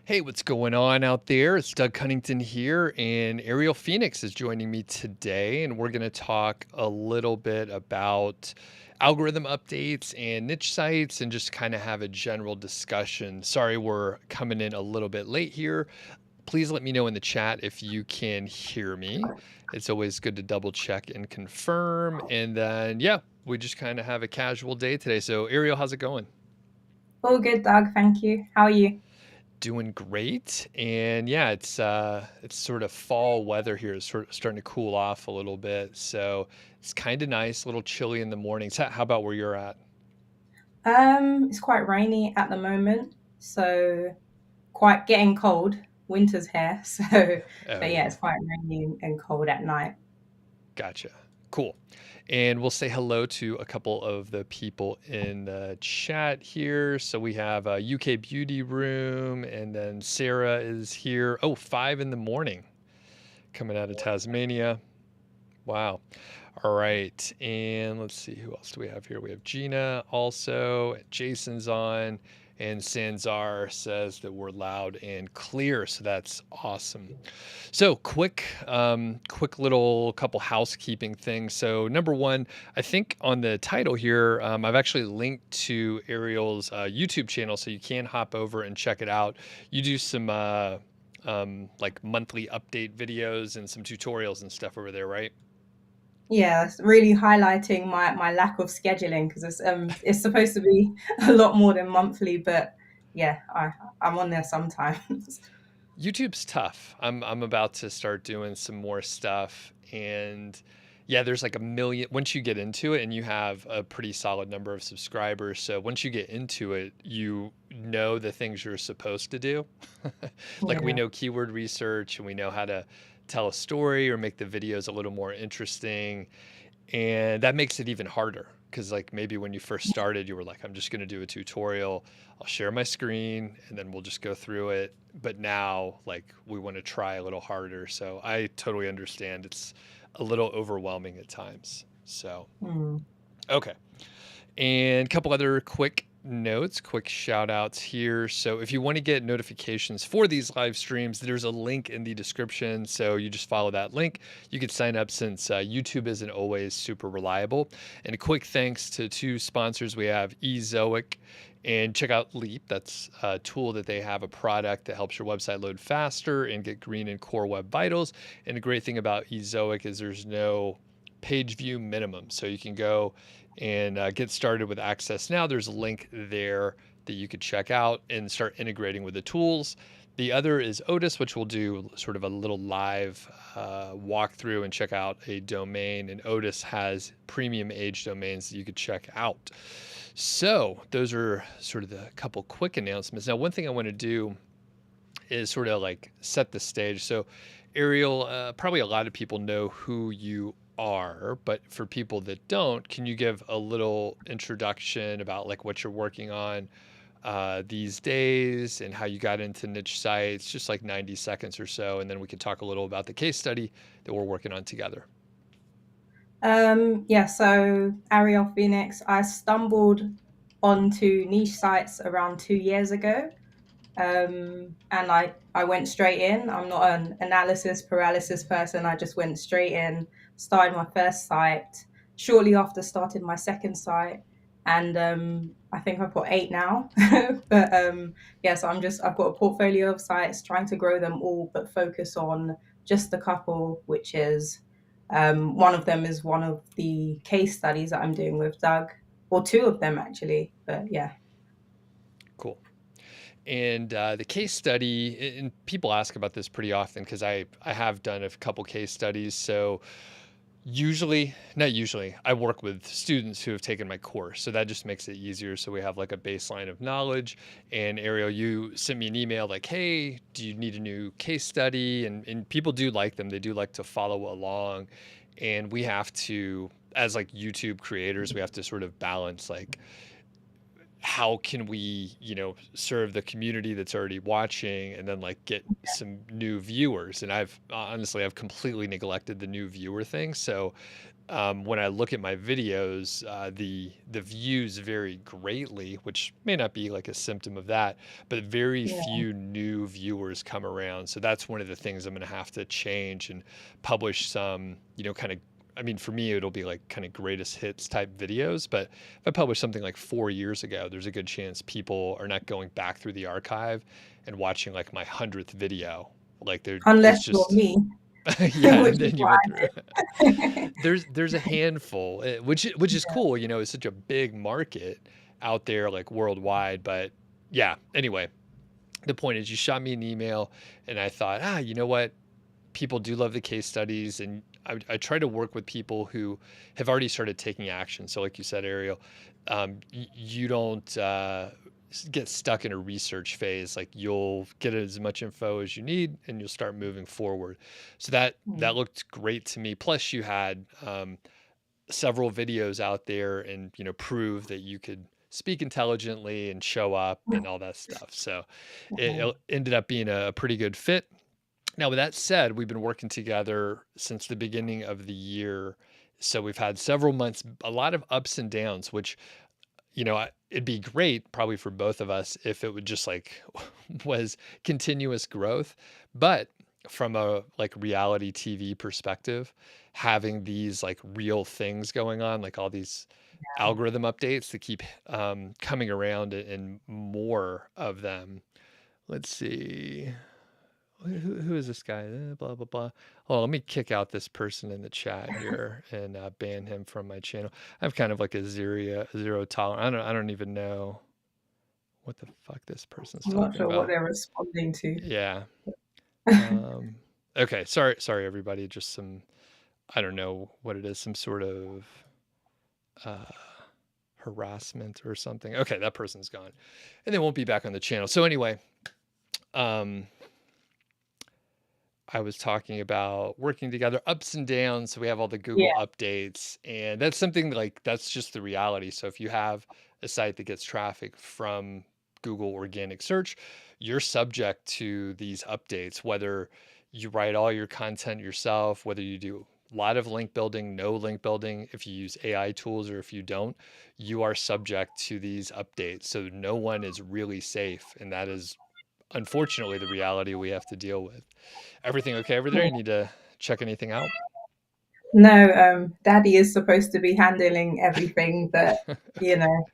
Hey, what's going on out there? It's Doug Cunnington here, and Ariel Phoenix is joining me today, and we're going to talk a little bit about algorithm updates and niche sites and just kind of have a general discussion. Sorry, we're coming in a little bit late here. Please let me know in the chat if you can hear me. It's always good to double check and confirm. And then, yeah, we just kind of have a casual day today. So, Ariel, how's it going? All good, Doug. Thank you. How are you? Doing great. And yeah, it's sort of fall weather here. It's sort of starting to cool off a little bit. So it's kind of nice, a little chilly in the mornings. How about where you're at? It's quite rainy at the moment, so quite getting cold. Winter's here, Oh but yeah, yeah. it's quite rainy and cold at night. Gotcha. Cool. And we'll say hello to a couple of the people in the chat here. So we have a UK Beauty Room, and then Sarah is here. Oh, 5 in the morning coming out of Tasmania. Wow. All right. And let's see, who else do we have here? We have Gina also. Jason's on. And Sanzar says that we're loud and clear. So that's awesome. So quick little couple housekeeping things. So number one, I think on the title here, I've actually linked to Ariel's YouTube channel, so you can hop over and check it out. You do some like monthly update videos and some tutorials and stuff over there, right? Yeah, it's really highlighting my lack of scheduling because it's supposed to be a lot more than monthly, but yeah, I'm on there sometimes. YouTube's tough. I'm about to start doing some more stuff, and yeah, there's like a million once you get into it and you have a pretty solid number of subscribers. So once you get into it, you know the things you're supposed to do. Like we Yeah. know keyword research and we know how to tell a story or make the videos a little more interesting. And that makes it even harder because like maybe when you first started, you were like, I'm just going to do a tutorial. I'll share my screen and then we'll just go through it. But now like we want to try a little harder. So I totally understand. It's a little overwhelming at times. So, Mm. okay. And a couple other quick notes, quick shout outs here. So if you want to get notifications for these live streams, there's a link in the description. So you just follow that link. You can sign up since YouTube isn't always super reliable. And a quick thanks to two sponsors. We have Ezoic and check out Leap. That's a tool that they have, a product that helps your website load faster and get green in core web vitals. And the great thing about Ezoic is there's no page view minimum. So you can go and get started with Access Now. There's a link there that you could check out and start integrating with the tools. The other is Odys, which will do sort of a little live walkthrough and check out a domain. And Odys has premium age domains that you could check out. So those are sort of the couple quick announcements. Now, one thing I want to do is sort of like set the stage. So, Ariel, probably a lot of people know who you are, but for people that don't, can you give a little introduction about like what you're working on these days and how you got into niche sites, just like 90 seconds or so, and then we can talk a little about the case study that we're working on together. Yeah, so Ariel Phoenix, I stumbled onto niche sites around 2 years ago. And I went straight in. I'm not an analysis paralysis person. I just went straight in, started my first site. Shortly after, started my second site, and I think I've got 8 now. But yeah, so I've got a portfolio of sites, trying to grow them all, but focus on just a couple, which is one of them is one of the case studies that I'm doing with Doug, or two of them actually. But yeah. Cool. And the case study, and people ask about this pretty often because I have done a couple case studies. So usually, not usually, I work with students who have taken my course. So that just makes it easier. So we have like a baseline of knowledge. And Ariel, you sent me an email like, hey, do you need a new case study? And people do like them. They do like to follow along. And we have to, as like YouTube creators, we have to sort of balance like how can we, serve the community that's already watching and then like get some new viewers. And I've completely neglected the new viewer thing. So when I look at my videos, the views vary greatly, which may not be like a symptom of that, but very Yeah. few new viewers come around. So that's one of the things I'm going to have to change and publish some, kind of. I mean, for me, it'll be like kind of greatest hits type videos. But if I publish something like 4 years ago, there's a good chance people are not going back through the archive and watching like my 100th video. Like it's Unless you're just me, yeah, which and is then you what went I through. did. There's a handful, which is cool. It's such a big market out there, like worldwide. But yeah, anyway, the point is, you shot me an email, and I thought, you know what? People do love the case studies, and I try to work with people who have already started taking action. So, like you said, Ariel, you don't get stuck in a research phase. Like you'll get as much info as you need, and you'll start moving forward. So that looked great to me. Plus, you had several videos out there, and prove that you could speak intelligently and show up and all that stuff. So it ended up being a pretty good fit. Now, with that said, we've been working together since the beginning of the year. So we've had several months, a lot of ups and downs, which, it'd be great probably for both of us if it would just like was continuous growth. But from a like reality TV perspective, having these like real things going on, like all these algorithm updates that keep coming around and more of them. Let's see. Who is this guy? Blah blah blah. Oh, let me kick out this person in the chat here and ban him from my channel. I have kind of like a zero tolerance. I don't even know what the fuck this person's I'm not talking sure what about. they're responding to. Yeah. Okay. Sorry, everybody. Just some. I don't know what it is. Some sort of harassment or something. Okay, that person's gone, and they won't be back on the channel. So anyway, I was talking about working together, ups and downs. So we have all the Google Yeah, updates, and that's something like that's just the reality. So if you have a site that gets traffic from Google organic search, you're subject to these updates, whether you write all your content yourself, whether you do a lot of link building, no link building, if you use AI tools or if you don't, you are subject to these updates. So no one is really safe. And that is unfortunately the reality we have to deal with. Everything okay over there? yeah. You need to check anything out? No, Daddy is supposed to be handling everything, but you know,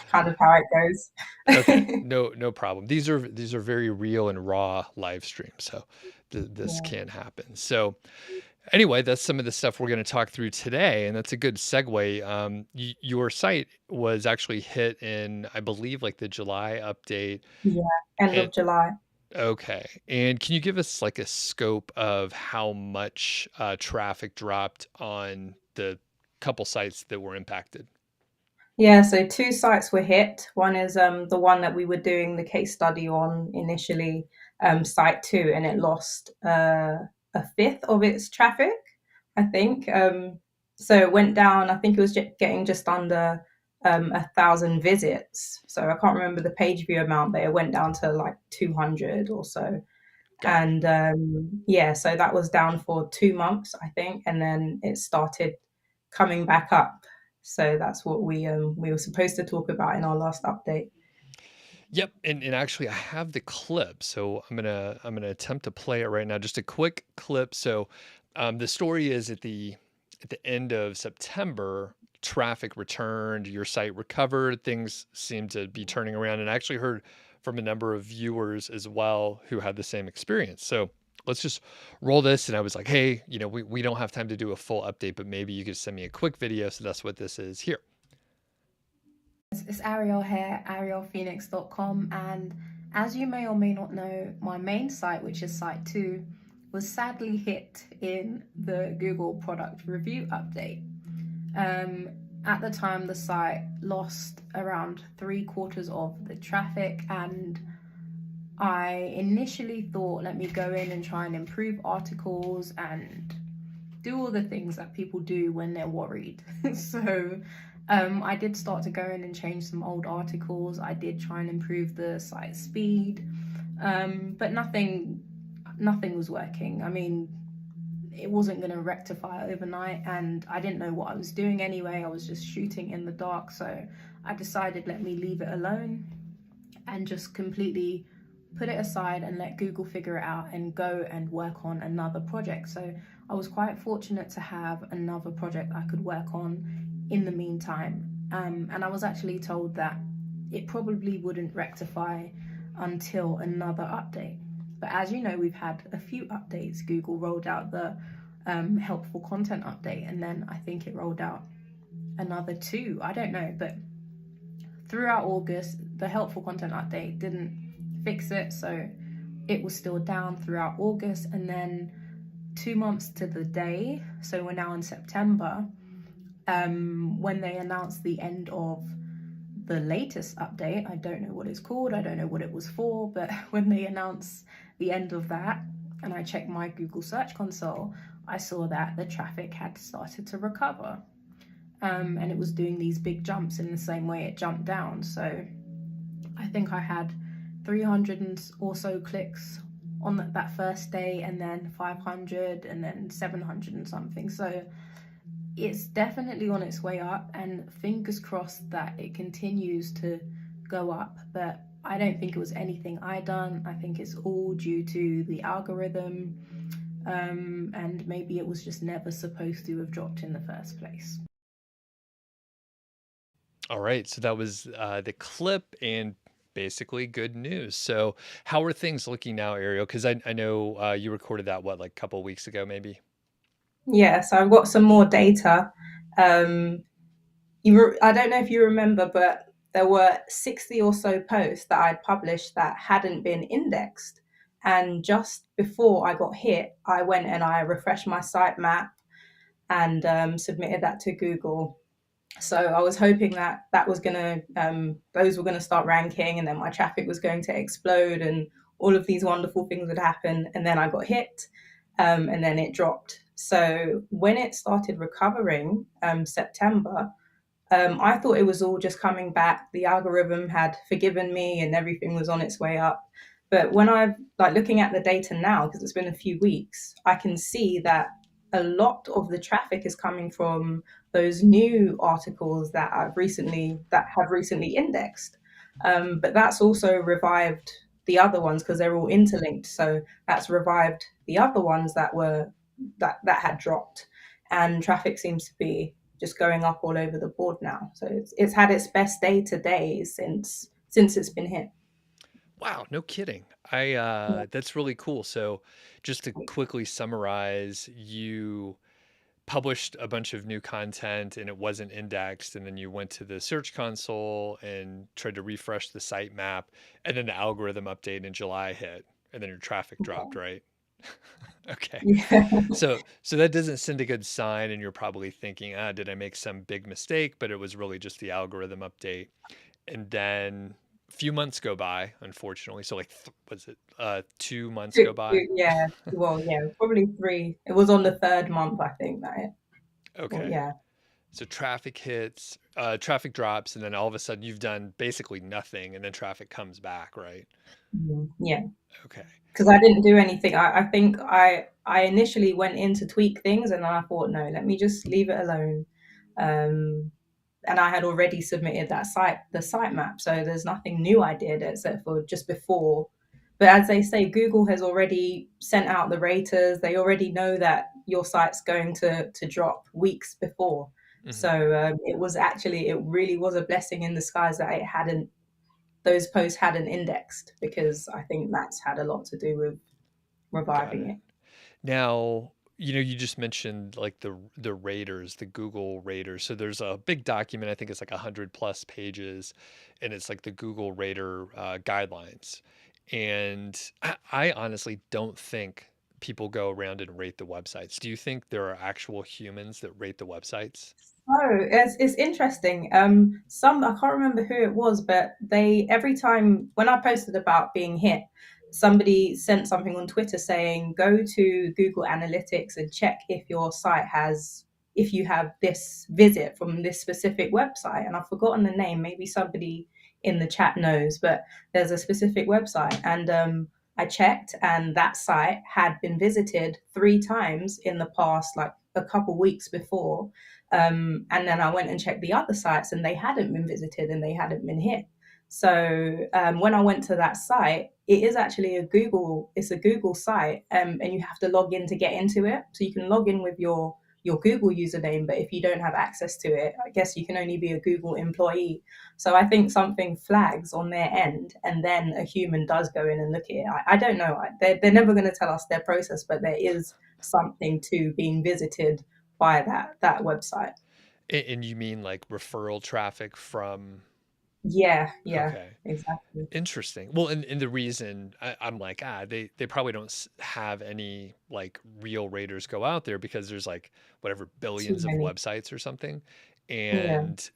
kind of how it goes. Okay, no problem. These are very real and raw live streams, so this Yeah. can happen. So anyway, that's some of the stuff we're going to talk through today, and that's a good segue. Your site was actually hit in, I believe, like the July update. Yeah, end And of July. okay, and can you give us like a scope of how much traffic dropped on the couple sites that were impacted? Yeah, so two sites were hit. One is the one that we were doing the case study on initially, site two, and it lost a fifth of its traffic, I think. So it went down. I think it was getting just under 1,000 visits. So I can't remember the page view amount, but it went down to like 200 or so. Got it. And yeah, so that was down for 2 months, I think, and then it started coming back up. So that's what we were supposed to talk about in our last update. Yep, and actually I have the clip, so I'm gonna attempt to play it right now. Just a quick clip. So the story is at the end of September, traffic returned, your site recovered, things seem to be turning around, and I actually heard from a number of viewers as well who had the same experience. So let's just roll this. And I was like, hey, we don't have time to do a full update, but maybe you could send me a quick video. So that's what this is here. It's Ariel here, arielphoenix.com, and as you may or may not know, my main site, which is site 2, was sadly hit in the Google product review update. At the time, the site lost around 3/4 of the traffic, and I initially thought, let me go in and try and improve articles and do all the things that people do when they're worried. So I did start to go in and change some old articles. I did try and improve the site speed, but nothing was working. I mean, it wasn't going to rectify overnight, and I didn't know what I was doing anyway. I was just shooting in the dark, so I decided let me leave it alone and just completely put it aside and let Google figure it out and go and work on another project. So I was quite fortunate to have another project I could work on in the meantime. And I was actually told that it probably wouldn't rectify until another update. But as you know, we've had a few updates. Google rolled out the helpful content update, and then I think it rolled out another 2. I don't know, but throughout August, the helpful content update didn't fix it, so it was still down throughout August. And then 2 months to the day, so we're now in September, when they announced the end of the latest update, I don't know what it's called, I don't know what it was for, but when they announced the end of that, and I checked my Google Search Console, I saw that the traffic had started to recover. And it was doing these big jumps in the same way it jumped down. So I think I had 300 or so clicks on that first day, and then 500, and then 700 and something. So it's definitely on its way up, and fingers crossed that it continues to go up. But I don't think it was anything I done. I think it's all due to the algorithm, and maybe it was just never supposed to have dropped in the first place. All right, so that was the clip, and basically good news. So how are things looking now, Ariel? Because I know you recorded that, what, like a couple of weeks ago, maybe? Yeah, so I've got some more data. I don't know if you remember, but there were 60 or so posts that I'd published that hadn't been indexed. And just before I got hit, I went and I refreshed my sitemap and submitted that to Google. So I was hoping that was gonna those were gonna start ranking, and then my traffic was going to explode, and all of these wonderful things would happen. And then I got hit, and then it dropped. So when it started recovering, September, I thought it was all just coming back. The algorithm had forgiven me, and everything was on its way up. But when I've looking at the data now, because it's been a few weeks, I can see that a lot of the traffic is coming from those new articles that have recently indexed. But that's also revived the other ones because they're all interlinked. So that's revived the other ones that had dropped, and traffic seems to be just going up all over the board now. So it's had its best day today since it's been hit. Wow, no kidding. That's really cool. So just to quickly summarize, you published a bunch of new content and it wasn't indexed, and then you went to the Search Console and tried to refresh the sitemap, and then the algorithm update in July hit, and then your traffic dropped, right? Okay. Yeah. So that doesn't send a good sign, and you're probably thinking, did I make some big mistake? But it was really just the algorithm update. And then a few months go by, unfortunately. So like, was it 2 months go by? Yeah. Well, yeah, probably 3. It was on the 3rd month, I think that it. Well, Okay. yeah. So traffic hits, traffic drops, and then all of a sudden you've done basically nothing, and then traffic comes back, right? Yeah. Okay. Because I didn't do anything. I think I initially went in to tweak things, and then I thought, no, let me just leave it alone. And I had already submitted the sitemap, so there's nothing new I did except for just before. But as they say, Google has already sent out the raters. They already know that your site's going to drop weeks before. Mhm. So it really was a blessing in disguise that those posts hadn't indexed, because I think that's had a lot to do with reviving it. Now, you just mentioned like the raters, the Google raters. So there's a big document, I think it's like 100+ pages, and it's like the Google rater guidelines. And I honestly don't think people go around and rate the websites. Do you think there are actual humans that rate the websites? Oh, it's interesting. I can't remember who it was, but every time when I posted about being hit, somebody sent something on Twitter saying, go to Google Analytics and check if your site has, if you have this visit from this specific website. And I've forgotten the name, maybe somebody in the chat knows, but there's a specific website. And I checked, and that site had been visited 3 times in the past, like a couple weeks before. And then I went and checked the other sites, and they hadn't been visited and they hadn't been hit. So when I went to that site, it is actually it's a Google site, and you have to log in to get into it. So you can log in with your Google username, but if you don't have access to it, I guess you can only be a Google employee. So I think something flags on their end, and then a human does go in and look at it. I don't know. They're never going to tell us their process, but there is something to being visited by that website. And you mean like referral traffic from? Yeah, Okay. exactly. Interesting. Well, and the reason I'm like, they probably don't have any like real raters go out there because there's like whatever Too billions of many. websites or something. Yeah, And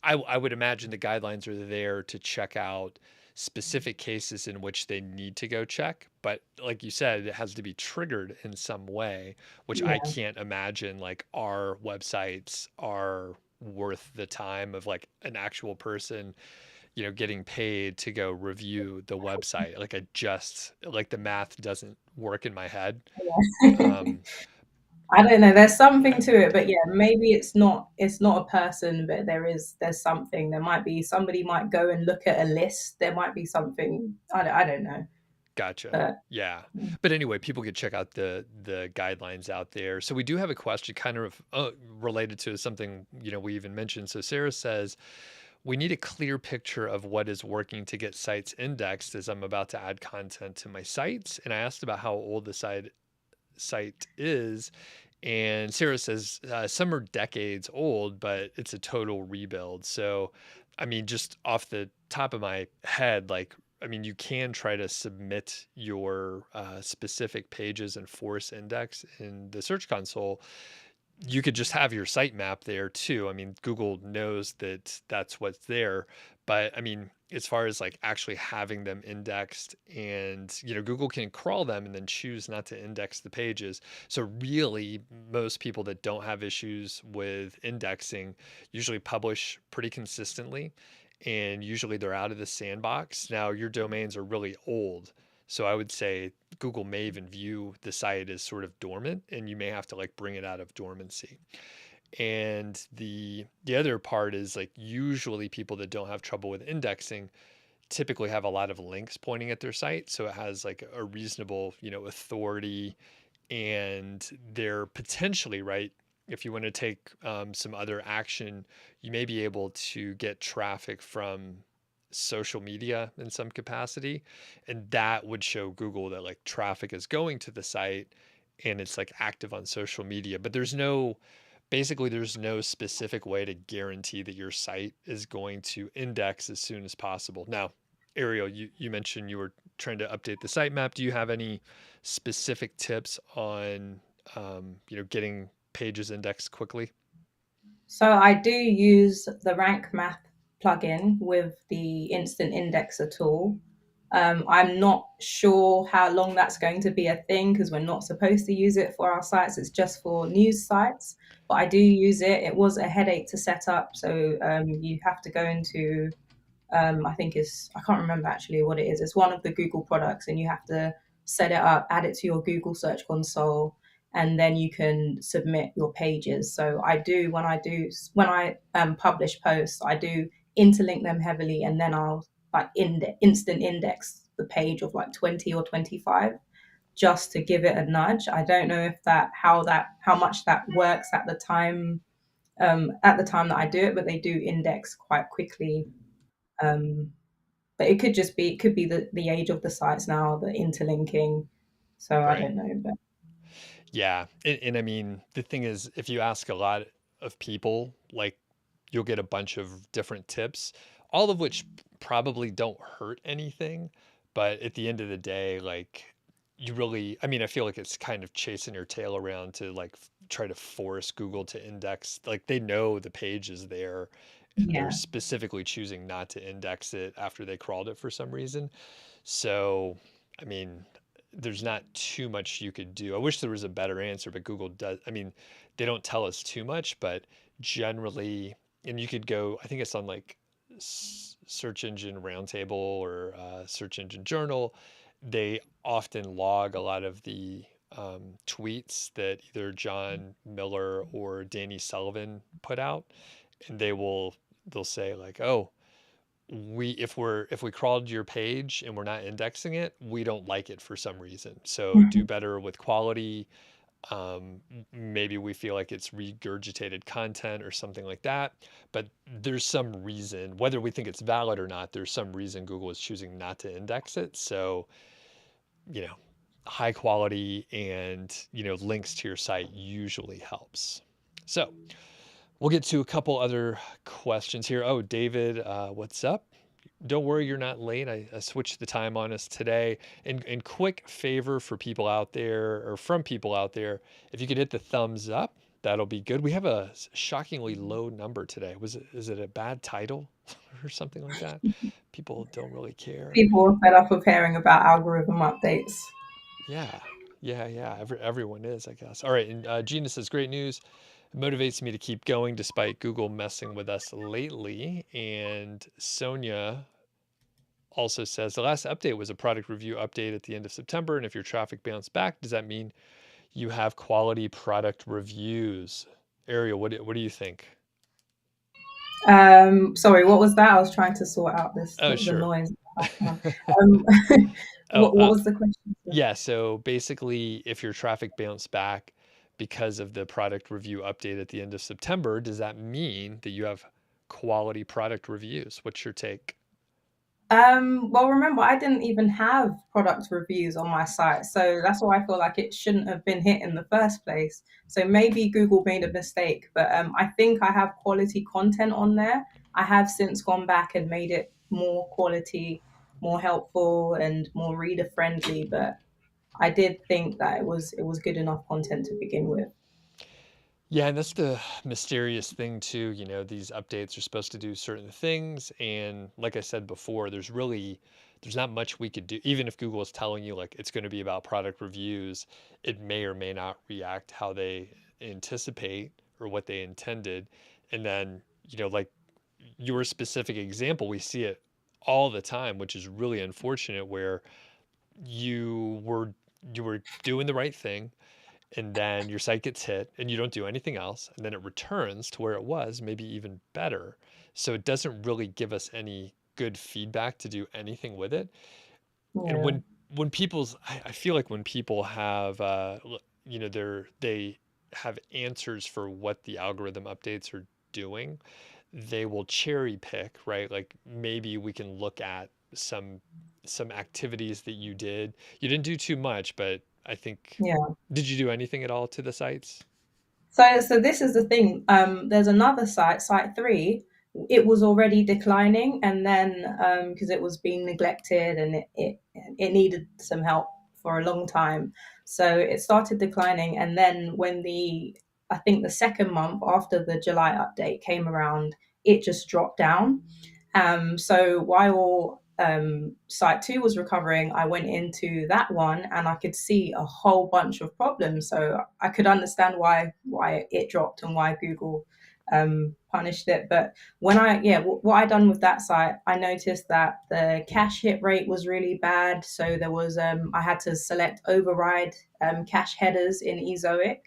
I would imagine the guidelines are there to check out specific cases in which they need to go check. But like you said, it has to be triggered in some way, which I yeah. can't imagine like our websites are worth the time of like an actual person, getting paid to go review the website. Like I just like the math doesn't work in my head. Um, I don't know. There's something to it, but yeah, maybe it's not a person, but there's something. There might be somebody might go and look at a list. There might be something. I don't know. Gotcha. But Yeah. But anyway, people could check out the guidelines out there. So we do have a question kind of related to something, we even mentioned. So Sarah says, we need a clear picture of what is working to get sites indexed as I'm about to add content to my sites. And I asked about how old the site is. And Sarah says some are decades old, but it's a total rebuild. So, I mean, just off the top of my head, like, I mean, you can try to submit your specific pages and force index in the Search Console. You could just have your sitemap there too. I mean, Google knows that that's what's there, but I mean, as far as like actually having them indexed and, Google can crawl them and then choose not to index the pages. So really, most people that don't have issues with indexing usually publish pretty consistently, and usually they're out of the sandbox. Now, your domains are really old, so I would say Google may even view the site as sort of dormant, and you may have to like bring it out of dormancy. And the other part is like usually people that don't have trouble with indexing typically have a lot of links pointing at their site, so it has like a reasonable, authority, and they're potentially right. If you want to take some other action, you may be able to get traffic from social media in some capacity, and that would show Google that like traffic is going to the site and it's like active on social media. But there's no specific way to guarantee that your site is going to index as soon as possible. Now, Ariel, you mentioned you were trying to update the sitemap. Do you have any specific tips on getting pages indexed quickly? so I do use the Rank Math plugin with the Instant Indexer tool. I'm not sure how long that's going to be a thing because we're not supposed to use it for our sites. It's just for news sites. But I do use it. It was a headache to set up. So you have to go into, I can't remember actually what it is. It's one of the Google products, and you have to set it up, add it to your Google Search Console, and then you can submit your pages. So when I publish posts, I do interlink them heavily, and then I'll like instant index the page of like 20 or 25 just to give it a nudge. I don't know if how much that works at the time that I do it, but they do index quite quickly. Um, but it could be the age of the sites now, the interlinking. So I Right. don't know, but Yeah. And I mean, the thing is, if you ask a lot of people, like you'll get a bunch of different tips, all of which probably don't hurt anything. But at the end of the day, like I mean, I feel like it's kind of chasing your tail around to like try to force Google to index. Like they know the page is there and they're yeah. specifically choosing not to index it after they crawled it for some reason. So, I mean, there's not too much you could do. I wish there was a better answer, but Google does. I mean, they don't tell us too much, but generally, and you could go, I think it's on like Search Engine Roundtable or Search Engine Journal. They often log a lot of the tweets that either John Miller or Danny Sullivan put out, and they'll say like, oh, if we crawled your page and we're not indexing it, we don't like it for some reason. So do better with quality. Maybe we feel like it's regurgitated content or something like that. But there's some reason, whether we think it's valid or not, there's some reason Google is choosing not to index it. So, you know, high quality and, links to your site usually helps. So we'll get to a couple other questions here. Oh, David, what's up? Don't worry, you're not late. I switched the time on us today. And quick favor for people out there, or from people out there, if you could hit the thumbs up, that'll be good. We have a shockingly low number today. Is it a bad title or something like that? People don't really care. People are fed up of hearing about algorithm updates. Yeah. Everyone is, I guess. All right. And Gina says, great news. It motivates me to keep going despite Google messing with us lately. And Sonia also says, the last update was a product review update at the end of September. And if your traffic bounced back, does that mean you have quality product reviews? Ariel, what do you think? Sorry, what was that? I was trying to sort out the Sure. noise. What was the question? Yeah, so basically, if your traffic bounced back because of the product review update at the end of September, does that mean that you have quality product reviews? What's your take? Well, remember, I didn't even have product reviews on my site, so that's why I feel like it shouldn't have been hit in the first place. So maybe Google made a mistake, but I think I have quality content on there. I have since gone back and made it more quality, more helpful, and more reader friendly. But I did think that it was good enough content to begin with. Yeah, and that's the mysterious thing too. These updates are supposed to do certain things, and like I said before, there's not much we could do. Even if Google is telling you like it's going to be about product reviews, it may or may not react how they anticipate or what they intended. And then, like your specific example, we see it all the time, which is really unfortunate, where you were doing the right thing, and then your site gets hit and you don't do anything else, and then it returns to where it was, maybe even better. So it doesn't really give us any good feedback to do anything with it. Yeah. And when I feel like when people have they have answers for what the algorithm updates are doing, they will cherry pick, right? Like maybe we can look at some activities that you did. You didn't do too much, but I think, Yeah. did you do anything at all to the sites? So this is the thing. There's another site 3. It was already declining, and then because it was being neglected and it needed some help for a long time, so it started declining. And then when I think the second month after the July update came around, it just dropped down. So while site 2 was recovering, I went into that one and I could see a whole bunch of problems. So I could understand why it dropped and why Google punished it. But what I done with that site, I noticed that the cache hit rate was really bad. So there was I had to select override cache headers in Ezoic.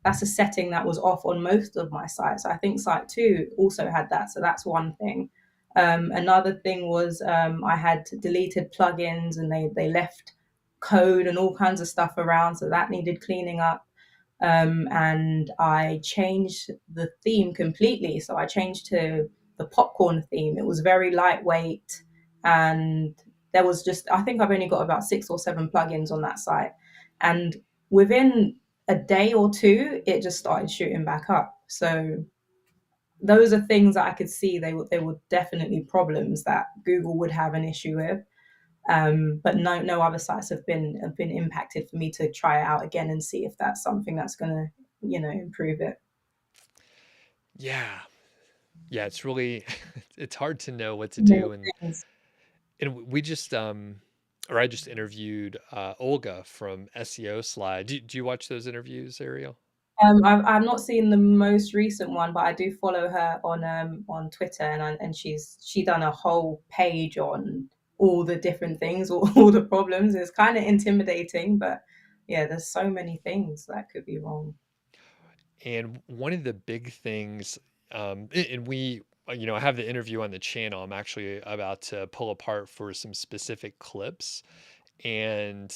That's a setting that was off on most of my sites. I think site 2 also had that. So that's one thing. Another thing was I had deleted plugins and they left code and all kinds of stuff around, so that needed cleaning up. And I changed the theme completely. So I changed to the popcorn theme. It was very lightweight, and there was I think I've only got about 6 or 7 plugins on that site. And within a day or two, it just started shooting back up. So those are things that I could see they were definitely problems that Google would have an issue with. But no other sites have been impacted for me to try it out again and see if that's something that's going to improve it. Yeah, it's really it's hard to know what to do, and we just or I just interviewed Olga from SEO Slide. Do you watch those interviews, Ariel? I've not seen the most recent one, but I do follow her on Twitter, and she done a whole page on all the different things, all the problems. It's kind of intimidating, but yeah, there's so many things that could be wrong. And one of the big things, and I have the interview on the channel. I'm actually about to pull apart for some specific clips. And,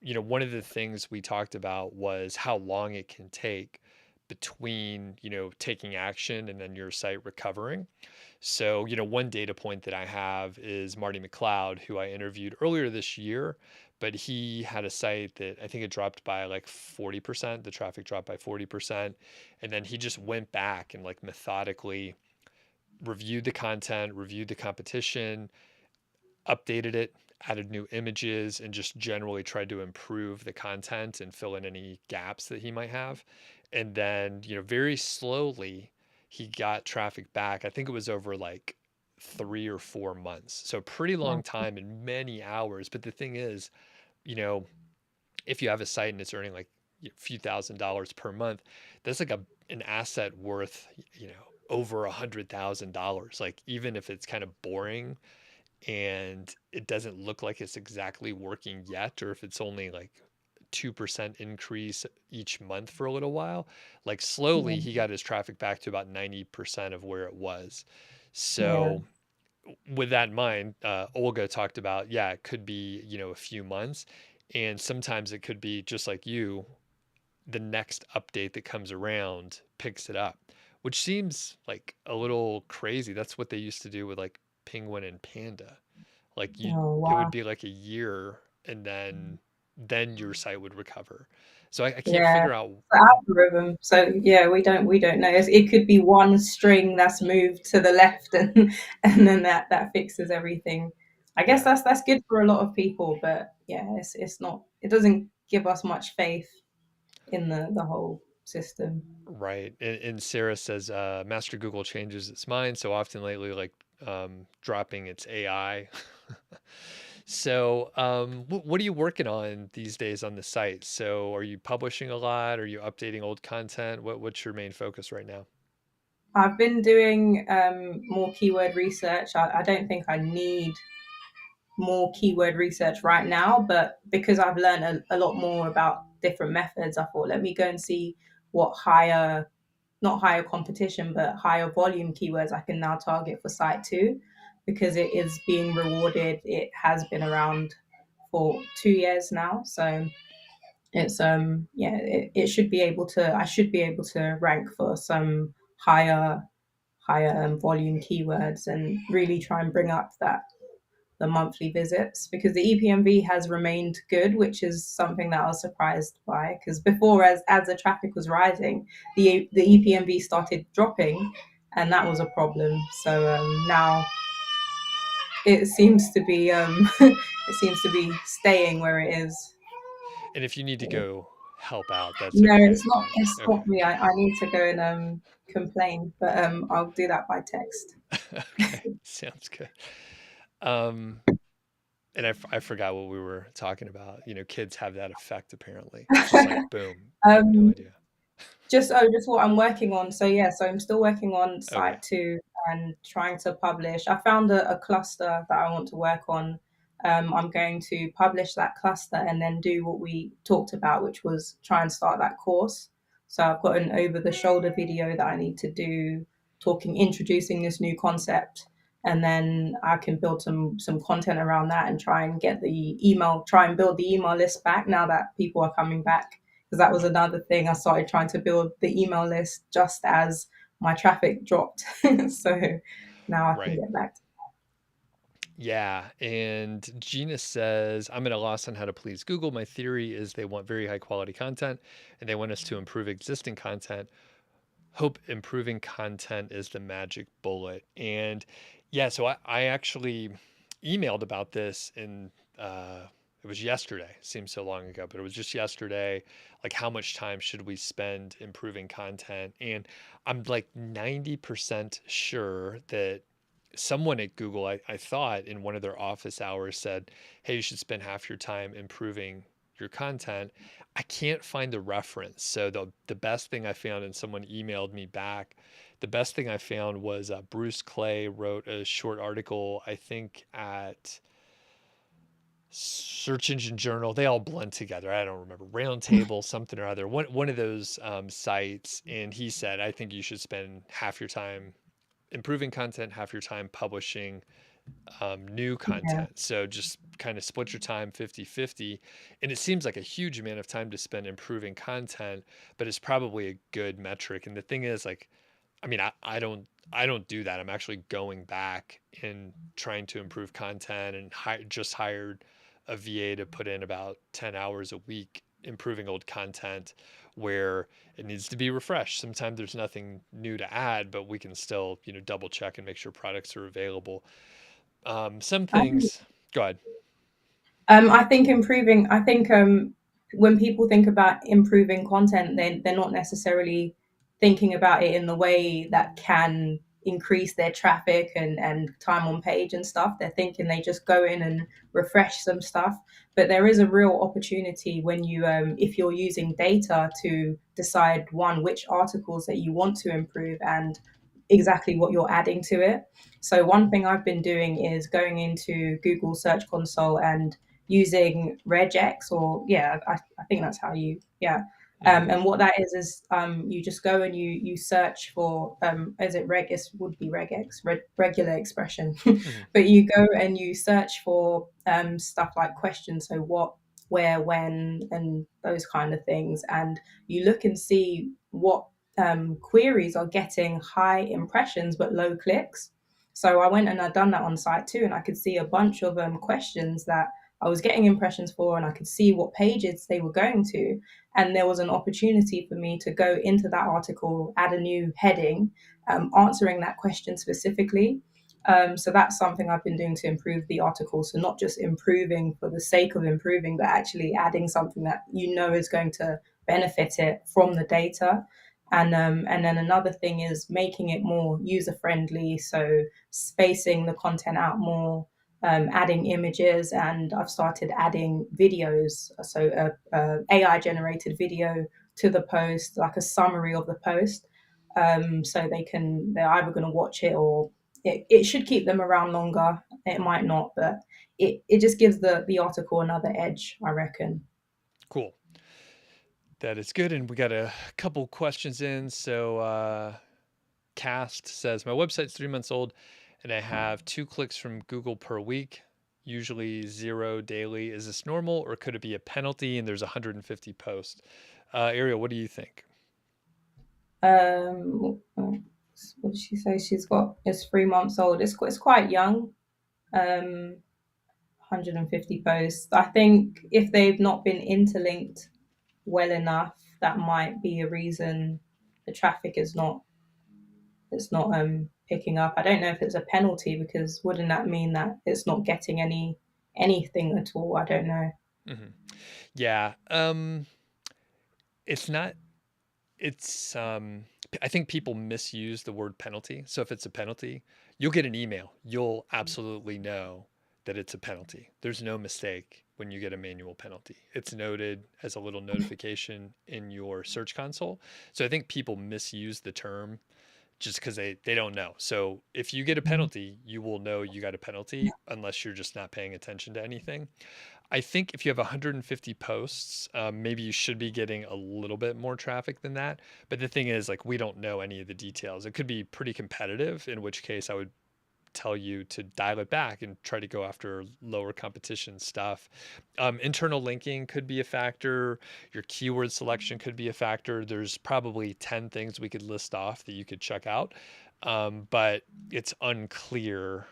one of the things we talked about was how long it can take between, taking action and then your site recovering. So, one data point that I have is Marty McLeod, who I interviewed earlier this year, but he had a site that I think it dropped by like 40%. The traffic dropped by 40%. And then he just went back and like methodically reviewed the content, reviewed the competition, updated it, added new images, and just generally tried to improve the content and fill in any gaps that he might have. And then, very slowly he got traffic back. I think it was over like 3 or 4 months. So pretty long time and many hours. But the thing is, you know, if you have a site and it's earning like a few $1,000s per month, that's like an asset worth, over $100,000. Like even if it's kind of boring and it doesn't look like it's exactly working yet, or if it's only like 2% increase each month for a little while, like slowly Yeah, he got his traffic back to about 90% of where it was. yeah, So with that in mind, Olga talked about, yeah, it could be, a few months. And sometimes it could be just like you, the next update that comes around picks it up, which seems like a little crazy. That's what they used to do with like Penguin and Panda. Like oh it would wow, be like a year and then your site would recover. So I can't yeah. figure out. The algorithm. So yeah, we don't know. It could be one string that's moved to the left, and then that fixes everything. I guess Yeah, that's good for a lot of people, but yeah, it's not. It doesn't give us much faith in the whole system. right. And Sarah says, Master Google changes its mind so often lately, like dropping its AI. So, what are you working on these days on the site? So, are you publishing a lot? Are you updating old content? What's your main focus right now? I've been doing more keyword research. I don't think I need more keyword research right now, but because I've learned a lot more about different methods, I thought let me go and see what not higher competition, but higher volume keywords I can now target for site two, because it is being rewarded. It has been around for 2 years now. So it's yeah, it should be able to, I should be able to rank for some higher volume keywords and really try and bring up the monthly visits, because the EPMV has remained good, which is something that I was surprised by, because before, as the traffic was rising, the EPMV started dropping, and that was a problem. So now it seems to be it seems to be staying where it is. And if you need to go help out, that's No, okay. But it's okay. not me. I need to go and complain, but I'll do that by text. Okay. Sounds good. Um, and I forgot what we were talking about. Kids have that effect apparently. It's just like boom. I have no um idea. just what I'm working on. So yeah, so I'm still working on Okay. site two and trying to publish. I found a cluster that I want to work on. I'm going to publish that cluster and then do what we talked about, which was try and start that course. So I've got an over the shoulder video that I need to do, introducing this new concept, and then I can build some content around that and try and build the email list back now that people are coming back, because that was another thing. I started trying to build the email list just as my traffic dropped. So now I can Right. get back to Yeah. And Gina says, I'm at a loss on how to please Google. My theory is they want very high quality content and they want us to improve existing content. Hope improving content is the magic bullet. And yeah, so I actually emailed about this it was yesterday. Seems so long ago, but it was just yesterday. Like, how much time should we spend improving content? And I'm like 90% sure that someone at Google, I thought in one of their office hours said, hey, you should spend half your time improving your content. I can't find the reference. So the best thing I found, and someone emailed me back, the best thing I found was Bruce Clay wrote a short article, I think at Search Engine Journal. They all blend together. I don't remember. Roundtable, something or other. One of those sites. And he said, I think you should spend half your time improving content, half your time publishing new Yeah. content. So just kind of split your time 50-50. And it seems like a huge amount of time to spend improving content, but it's probably a good metric. And the thing is, like, I mean, I don't do that. I'm actually going back and trying to improve content, and just hired a VA to put in about 10 hours a week improving old content where it needs to be refreshed. Sometimes there's nothing new to add, but we can still, double check and make sure products are available. Some I things, go ahead. I think improving. I think when people think about improving content, they're not necessarily thinking about it in the way that can increase their traffic and time on page and stuff. They're thinking they just go in and refresh some stuff. But there is a real opportunity when you, if you're using data to decide which articles that you want to improve and exactly what you're adding to it. So one thing I've been doing is going into Google Search Console and using regex, or I think that's how you and what that is you just go and you search for is it would be regex, regular expression. Mm-hmm. But you go and you search for stuff like questions, so what, where, when, and those kind of things, and you look and see what queries are getting high impressions but low clicks. So I went and I'd done that on site too, and I could see a bunch of questions that I was getting impressions for, and I could see what pages they were going to. And there was an opportunity for me to go into that article, add a new heading, answering that question specifically. So that's something I've been doing to improve the article. So not just improving for the sake of improving, but actually adding something that is going to benefit it from the data. And then another thing is making it more user friendly. So spacing the content out more, adding images, and I've started adding videos. So AI generated video to the post, like a summary of the post. So they're either going to watch it, or it should keep them around longer. It might not, but it just gives the article another edge, I reckon. Cool. That is good. And we got a couple questions in. So Cast says, my website's 3 months old and I have 2 clicks from Google per week, usually 0 daily. Is this normal, or could it be a penalty and there's 150 posts? Ariel, what do you think? What did she say? It's 3 months old. It's quite young. 150 posts. I think if they've not been interlinked well enough, that might be a reason the traffic is not picking up. I don't know if it's a penalty, because wouldn't that mean that it's not getting anything at all? I don't know. Mm-hmm. Yeah. It's not, it's, I think people misuse the word penalty. So if it's a penalty, you'll get an email. You'll absolutely know that it's a penalty. There's no mistake when you get a manual penalty. It's noted as a little notification in your search console. So I think people misuse the term just because they don't know. So if you get a penalty, you will know you got a penalty unless you're just not paying attention to anything. I think if you have 150 posts, maybe you should be getting a little bit more traffic than that. But the thing is, like, we don't know any of the details. It could be pretty competitive, in which case I would tell you to dial it back and try to go after lower competition stuff. Internal linking could be a factor. Your keyword selection could be a factor. There's probably 10 things we could list off that you could check out. But it's unclear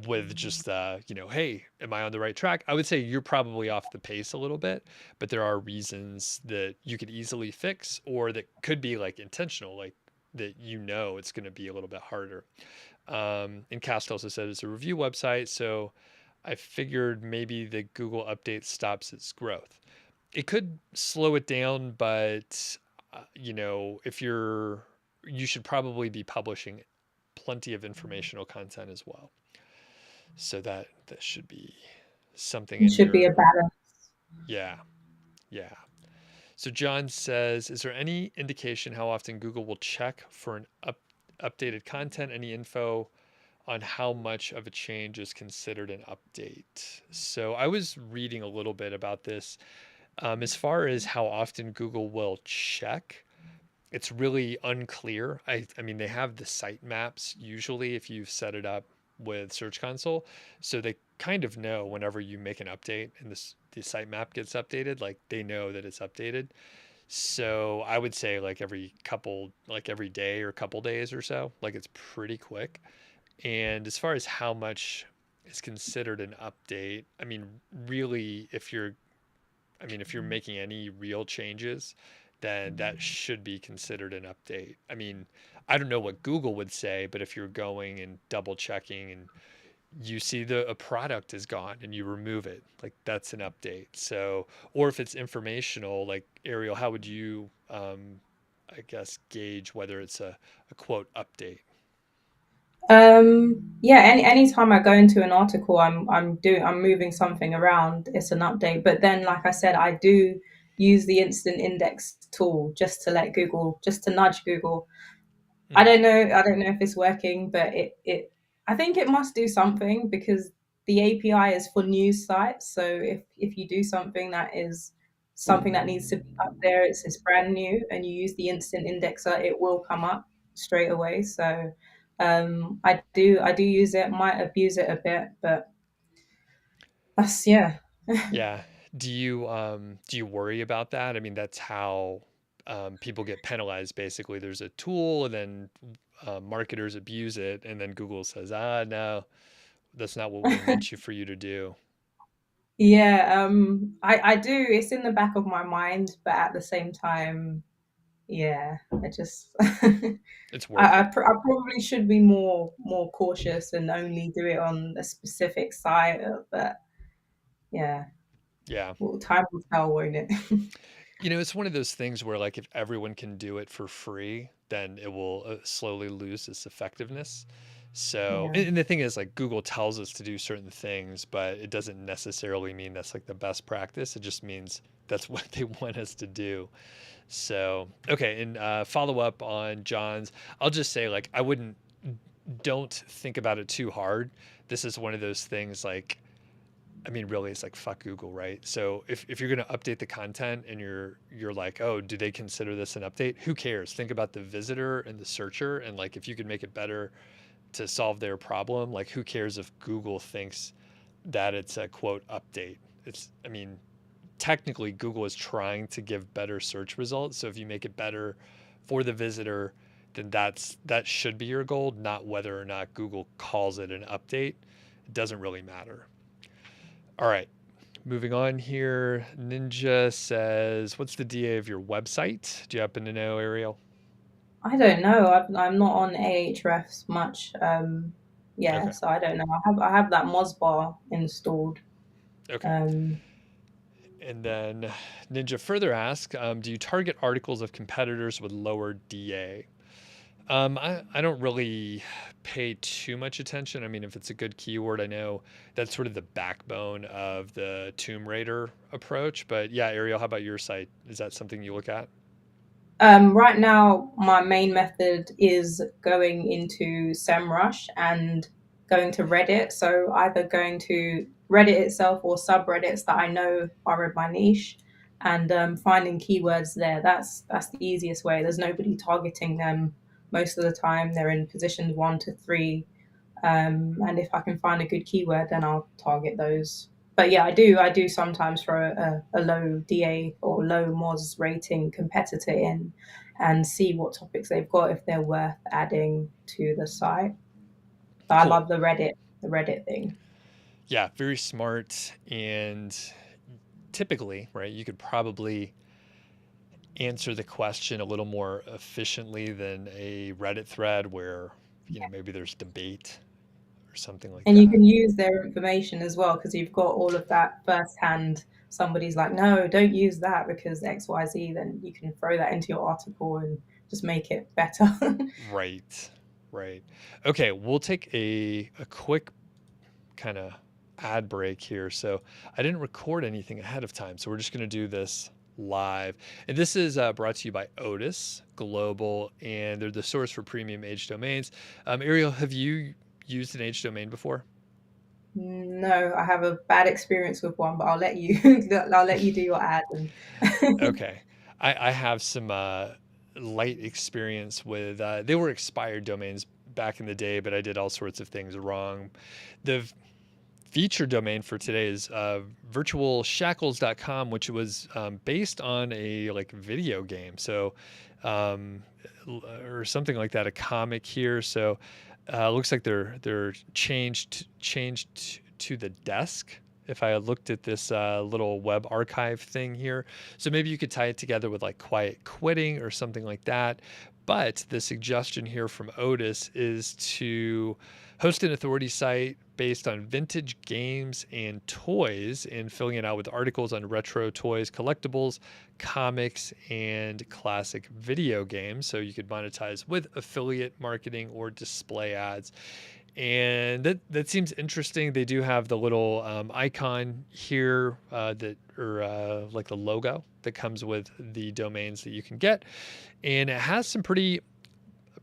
with just hey, am I on the right track? I would say you're probably off the pace a little bit, but there are reasons that you could easily fix, or that could be like intentional, like that it's going to be a little bit harder. And Cast also said it's a review website, so I figured maybe the Google update stops its growth. It could slow it down, but if you should probably be publishing plenty of informational content as well. So that should be something It in should be a your, balance. yeah, yeah. So John says, is there any indication how often Google will check for an updated content? Any info on how much of a change is considered an update? So I was reading a little bit about this. As far as how often Google will check, it's really unclear. I mean, they have the site maps usually if you've set it up with Search Console, so they kind of know whenever you make an update and the site map gets updated, like they know that it's updated. So I would say like every day or couple days or so, like it's pretty quick. And as far as how much is considered an update, I mean, really, if you're making any real changes, then that should be considered an update. I mean, I don't know what Google would say, but if you're going and double checking and you see a product is gone and you remove it, like that's an update. So, or if it's informational, like Ariel, how would you, I guess, gauge whether it's a quote update? Yeah, anytime I go into an article, I'm moving something around, it's an update. But then, like I said, I do use the instant index tool just to just to nudge Google. Mm, I don't know if it's working, but I think it must do something because the API is for news sites. So if you do something that is something that needs to be up there, it's brand new, and you use the instant indexer, it will come up straight away. So I do use it, might abuse it a bit, but that's yeah. yeah. Do you worry about that? I mean, that's how people get penalized. Basically, there's a tool, and then marketers abuse it, and then Google says, no, that's not what we meant you for you to do. Yeah, I do. It's in the back of my mind, but at the same time, yeah, I just It's worth it. I probably should be more cautious and only do it on a specific site. But yeah, Yeah. well, time will tell, won't it? It's one of those things where, like, if everyone can do it for free, then it will slowly lose its effectiveness. So, Yeah, and the thing is, like, Google tells us to do certain things, but it doesn't necessarily mean that's like the best practice. It just means that's what they want us to do. So, okay. And follow up on John's, I'll just say, like, don't think about it too hard. This is one of those things, like, I mean, really, it's like fuck Google, right? So if you're going to update the content and you're like, oh, do they consider this an update? Who cares? Think about the visitor and the searcher, and like if you could make it better to solve their problem, like who cares if Google thinks that it's a quote update? I mean, technically Google is trying to give better search results. So if you make it better for the visitor, then that should be your goal, not whether or not Google calls it an update. It doesn't really matter. All right. Moving on here, Ninja says, "What's the DA of your website? Do you happen to know, Ariel?" I don't know. I'm not on Ahrefs much. Yeah, Okay. so I don't know. I have that Mozbar installed. Okay. Um, And then Ninja further asks, "Do you target articles of competitors with lower DA?" I don't really pay too much attention. I mean, if it's a good keyword, I know that's sort of the backbone of the Tomb Raider approach. But yeah, Ariel, how about your site? Is that something you look at? Right now, my main method is going into SEMrush and going to Reddit. So either going to Reddit itself or subreddits that I know are in my niche, and finding keywords there. That's the easiest way. There's nobody targeting them most of the time. They're in positions 1 to 3, and if I can find a good keyword, then I'll target those. But yeah, I do sometimes throw a low DA or low Moz rating competitor in and see what topics they've got if they're worth adding to the site. But I Cool. love the Reddit thing. Yeah, very smart. And typically, right, you could probably answer the question a little more efficiently than a Reddit thread where, maybe there's debate or something like And you that. can use their information as well because you've got all of that firsthand. Somebody's like, no, don't use that because XYZ, then you can throw that into your article and just make it better. Right. Right. Okay, we'll take a quick kind of ad break here. So I didn't record anything ahead of time, so we're just going to do this live. And this is brought to you by Odys Global, and they're the source for premium age domains. Ariel, have you used an age domain before? No, I have a bad experience with one, but I'll let you I'll let you do your ad. Okay. I have some light experience with, they were expired domains back in the day, but I did all sorts of things wrong. The feature domain for today is virtualshackles.com, which was based on a like video game. So, or something like that, a comic here. So looks like they're changed to the desk. If I looked at this little web archive thing here, so maybe you could tie it together with like quiet quitting or something like that. But the suggestion here from Odys is to host an authority site based on vintage games and toys, and filling it out with articles on retro toys, collectibles, comics, and classic video games. So you could monetize with affiliate marketing or display ads. And that seems interesting. They do have the little icon here or like the logo that comes with the domains that you can get, and it has some pretty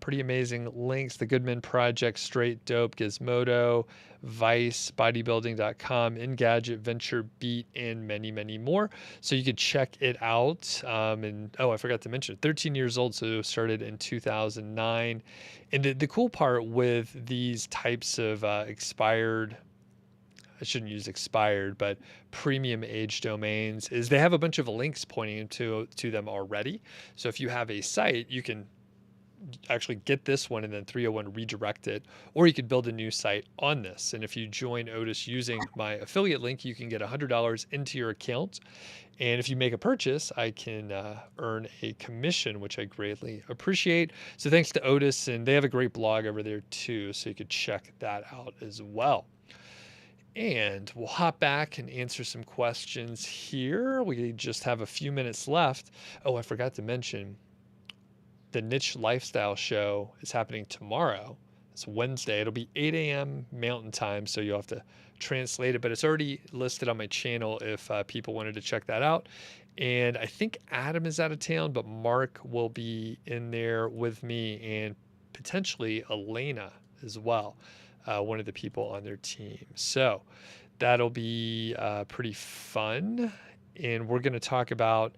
amazing links. The Goodman Project, Straight Dope, Gizmodo, Vice, Bodybuilding.com, Engadget, Venture Beat, and many, many more. So you could check it out. And I forgot to mention, 13 years old, so started in 2009. And the cool part with these types of expired, I shouldn't use expired, but premium age domains is they have a bunch of links pointing to them already. So if you have a site, you can actually get this one and then 301 redirect it, or you could build a new site on this. And if you join Odys using my affiliate link, you can get $100 into your account. And if you make a purchase, I can earn a commission, which I greatly appreciate. So thanks to Odys, and they have a great blog over there too, so you could check that out as well. And we'll hop back and answer some questions here. We just have a few minutes left. Oh, I forgot to mention, the Niche Lifestyle Show is happening tomorrow. It's Wednesday. It'll be 8 a.m. Mountain Time, so you'll have to translate it, but it's already listed on my channel if people wanted to check that out. And I think Adam is out of town, but Mark will be in there with me, and potentially Elena as well, one of the people on their team. So that'll be pretty fun. And we're going to talk about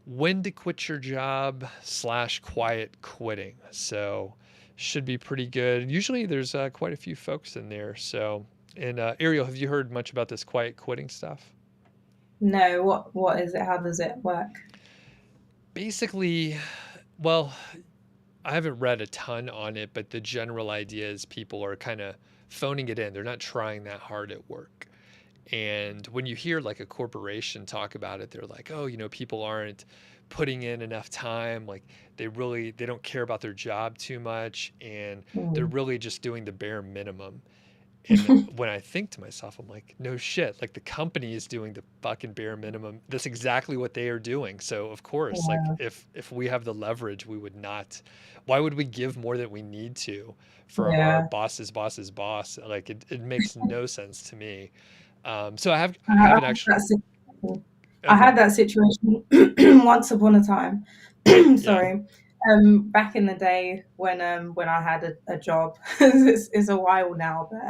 when to quit your job / quiet quitting. So should be pretty good. Usually there's quite a few folks in there. So, and Ariel, have you heard much about this quiet quitting stuff? No, what is it? How does it work? Basically, well, I haven't read a ton on it, but the general idea is people are kind of phoning it in. They're not trying that hard at work. And when you hear like a corporation talk about it, they're like, oh, people aren't putting in enough time. Like they don't care about their job too much. And they're really just doing the bare minimum. And when I think to myself, I'm like, no shit, like the company is doing the fucking bare minimum. That's exactly what they are doing. So of course, like if we have the leverage, we would not, why would we give more than we need to for our boss's boss's boss? Like it makes no sense to me. So I haven't actually. I had that situation once upon a time. Sorry. Back in the day when I had a job, it's a while now, but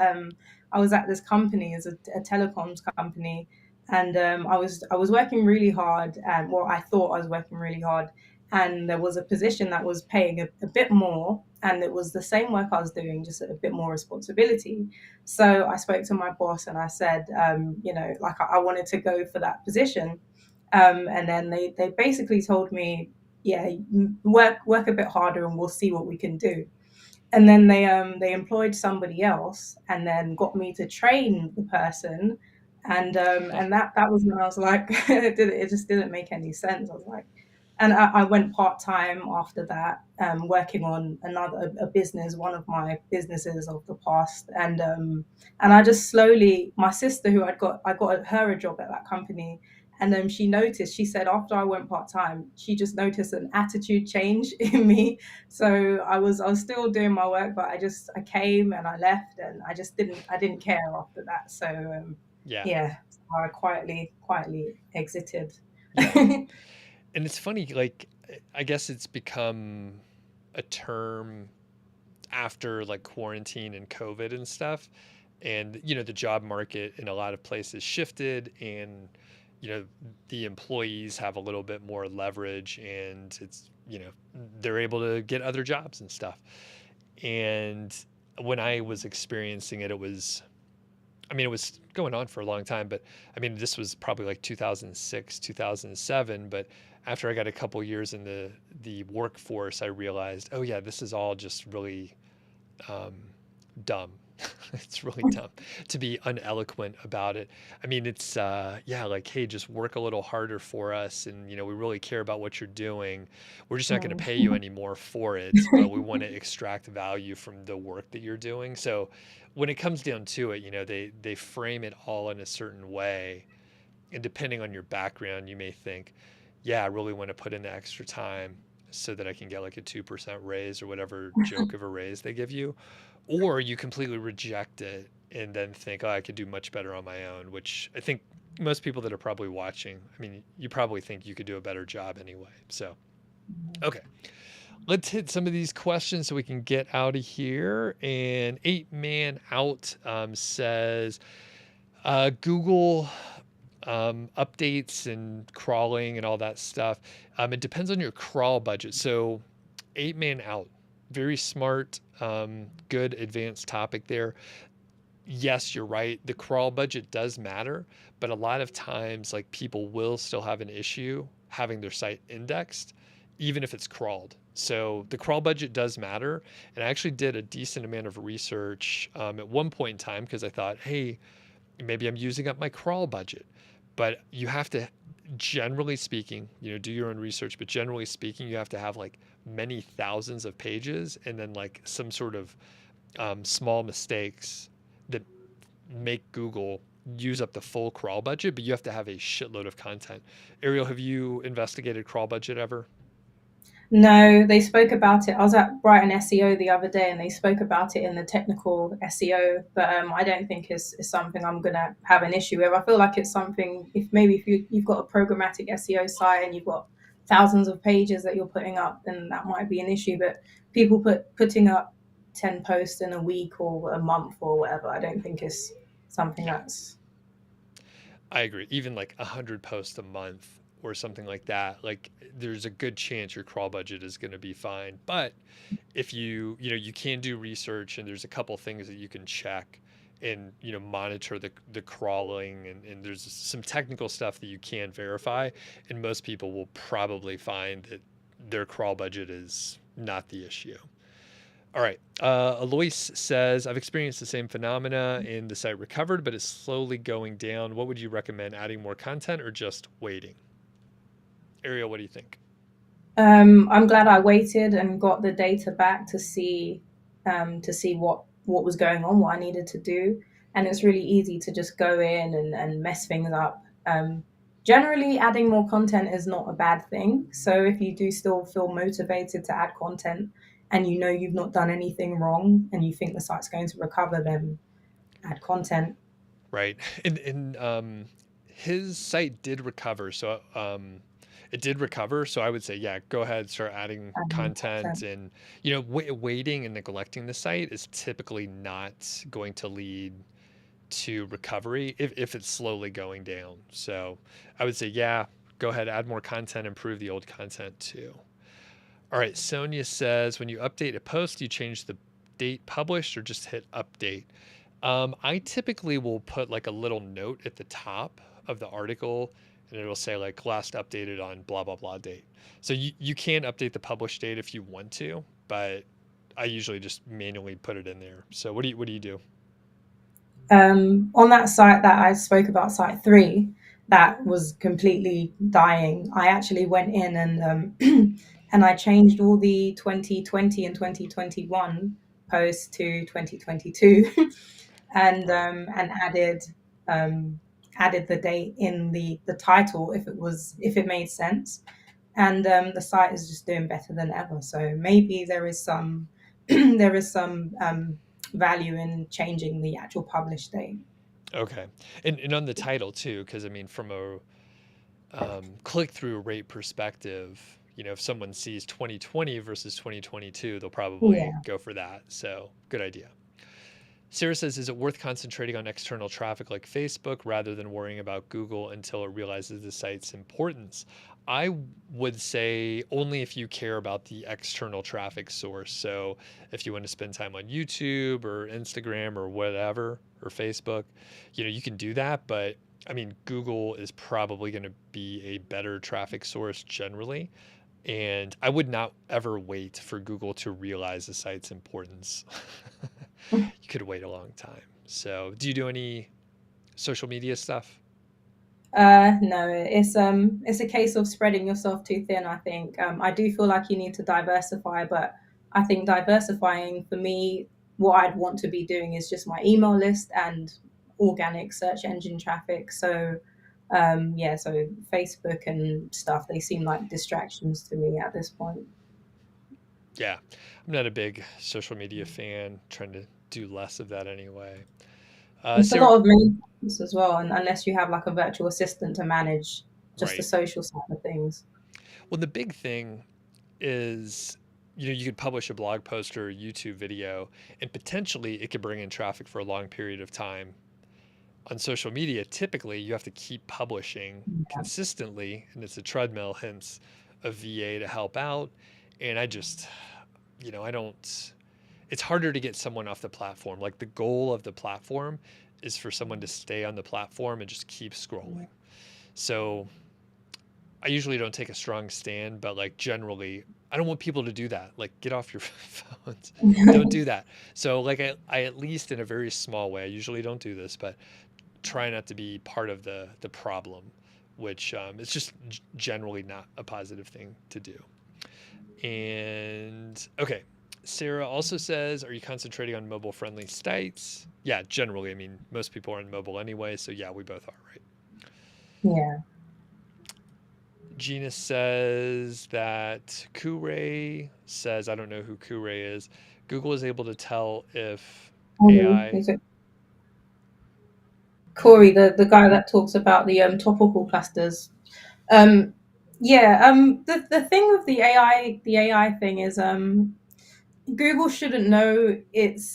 I was at this company as a telecoms company, and I was working really hard, and I thought I was working really hard, and there was a position that was paying a bit more, and it was the same work I was doing, just a bit more responsibility. So I spoke to my boss and I said, like I wanted to go for that position, and then they basically told me, yeah, work a bit harder and we'll see what we can do. And then they employed somebody else and then got me to train the person, and that was when I was like, it just didn't make any sense. I was like, and I went part-time after that, working on a business, one of my businesses of the past, and I just slowly, my sister, who I got her a job at that company, And she noticed, she said after I went part-time, she just noticed an attitude change in me. So I was still doing my work, but I came and I left, and I didn't care after that. So Yeah. yeah, so I quietly exited. Yeah. And it's funny, like, I guess it's become a term after like quarantine and COVID and stuff. And, the job market in a lot of places shifted, and, the employees have a little bit more leverage, and it's, they're able to get other jobs and stuff. And when I was experiencing it, it was going on for a long time, but this was probably like 2006, 2007. But after I got a couple years in the workforce, I realized, oh yeah, this is all just really dumb. It's really dumb to be uneloquent about it. It's like, hey, just work a little harder for us, and we really care about what you're doing. We're just not going to pay you anymore for it, but we want to extract value from the work that you're doing. So when it comes down to it, they frame it all in a certain way, and depending on your background, you may think, yeah, I really want to put in the extra time so that I can get like a 2% raise or whatever joke of a raise they give you. Or you completely reject it and then think, oh, I could do much better on my own, which I think most people that are probably watching, you probably think you could do a better job anyway. So, okay. Let's hit some of these questions so we can get out of here. And 8Man Out says, Google updates and crawling and all that stuff. It depends on your crawl budget. So 8Man Out, very smart, good advanced topic there. Yes, you're right. The crawl budget does matter, but a lot of times, like, people will still have an issue having their site indexed, even if it's crawled. So the crawl budget does matter. And I actually did a decent amount of research at one point in time, because I thought, hey, maybe I'm using up my crawl budget. But you have to, generally speaking, do your own research, but generally speaking, you have to have like many thousands of pages, and then like some sort of small mistakes that make Google use up the full crawl budget, but you have to have a shitload of content. Ariel, have you investigated crawl budget ever? No, they spoke about it. I was at Brighton SEO the other day, and they spoke about it in the technical SEO, but I don't think it's something I'm going to have an issue with. I feel like it's something, if you've got a programmatic SEO site and you've got thousands of pages that you're putting up, then that might be an issue. But people putting up 10 posts in a week or a month or whatever, I don't think it's something that's... I agree. Even like 100 posts a month or something like that, like, there's a good chance your crawl budget is going to be fine. But if you can do research, and there's a couple things that you can check and monitor the crawling, and there's some technical stuff that you can verify, and most people will probably find that their crawl budget is not the issue. All right. Alois says, I've experienced the same phenomena, and the site recovered, but it's slowly going down. What would you recommend, adding more content or just waiting? Ariel, what do you think? I'm glad I waited and got the data back to see what was going on, what I needed to do. And it's really easy to just go in and mess things up. Generally, adding more content is not a bad thing. So if you do still feel motivated to add content, and you've not done anything wrong, and you think the site's going to recover, then add content. Right. And his site did recover. So it did recover. So I would say, yeah, go ahead, start adding content. And, waiting and neglecting the site is typically not going to lead to recovery if it's slowly going down. So I would say, yeah, go ahead, add more content, improve the old content too. All right. Sonia says, when you update a post, do you change the date published or just hit update? I typically will put like a little note at the top of the article, and it'll say like last updated on blah, blah, blah date. So you can update the published date if you want to, but I usually just manually put it in there. So what do you do? On that site that I spoke about, site 3, that was completely dying. I actually went in and and I changed all the 2020 and 2021 posts to 2022 and added added the date in the title if it made sense. And the site is just doing better than ever. So maybe there is some value in changing the actual publish date. Okay. And on the title too, because I mean, from a click-through rate perspective, if someone sees 2020 versus 2022, they'll probably Yeah. go for that. So good idea. Sarah says, is it worth concentrating on external traffic like Facebook rather than worrying about Google until it realizes the site's importance? I would say only if you care about the external traffic source. So if you want to spend time on YouTube or Instagram or whatever, or Facebook, you can do that. But I mean, Google is probably going to be a better traffic source generally. And I would not ever wait for Google to realize the site's importance. You could wait a long time. So, do you do any social media stuff? No, it's a case of spreading yourself too thin, I think. I do feel like you need to diversify, but I think diversifying for me, what I'd want to be doing is just my email list and organic search engine traffic. So so Facebook and stuff, they seem like distractions to me at this point. Yeah, I'm not a big social media fan, trying to do less of that anyway. It's a Sarah, lot of maintenance as well, and unless you have like a virtual assistant to manage just the right. social side of things. Well, the big thing is, you could publish a blog post or a YouTube video, and potentially it could bring in traffic for a long period of time. On social media, typically you have to keep publishing consistently, and it's a treadmill, hence a VA to help out. And I just, I don't, it's harder to get someone off the platform. Like the goal of the platform is for someone to stay on the platform and just keep scrolling. So I usually don't take a strong stand, but like generally, I don't want people to do that. Like get off your phones. Don't do that. So like I at least in a very small way, I usually don't do this, but try not to be part of the problem, which it's just generally not a positive thing to do. And okay, Sarah also says, are you concentrating on mobile friendly sites? Yeah, generally. I mean, most people are on mobile anyway, so yeah, we both are, right? Yeah. Gina says that Kure says, I don't know who Kure is. Google is able to tell if AI. Corey, the guy that talks about the topical clusters. The thing with the AI thing is Google shouldn't know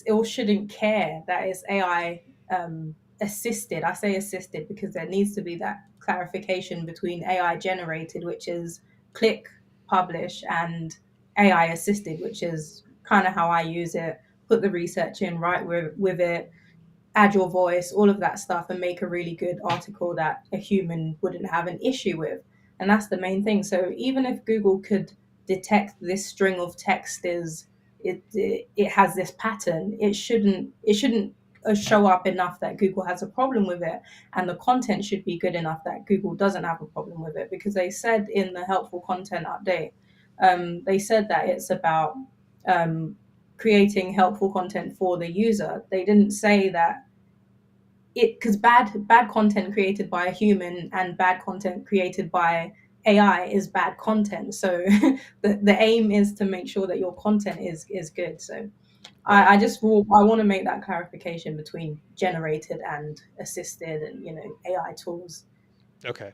or shouldn't care that it's AI assisted. I say assisted because there needs to be that clarification between AI generated, which is click, publish, and AI assisted, which is kind of how I use it. Put the research in, right with it, add your voice, all of that stuff, and make a really good article that a human wouldn't have an issue with. And that's the main thing. So even if Google could detect this string of text it has this pattern, it shouldn't show up enough that Google has a problem with it, and the content should be good enough that Google doesn't have a problem with it. Because they said in the helpful content update, they said that it's about creating helpful content for the user. They didn't say that because bad content created by a human and bad content created by AI is bad content. So the aim is to make sure that your content is good. So Right. I want to make that clarification between generated and assisted and AI tools. Okay.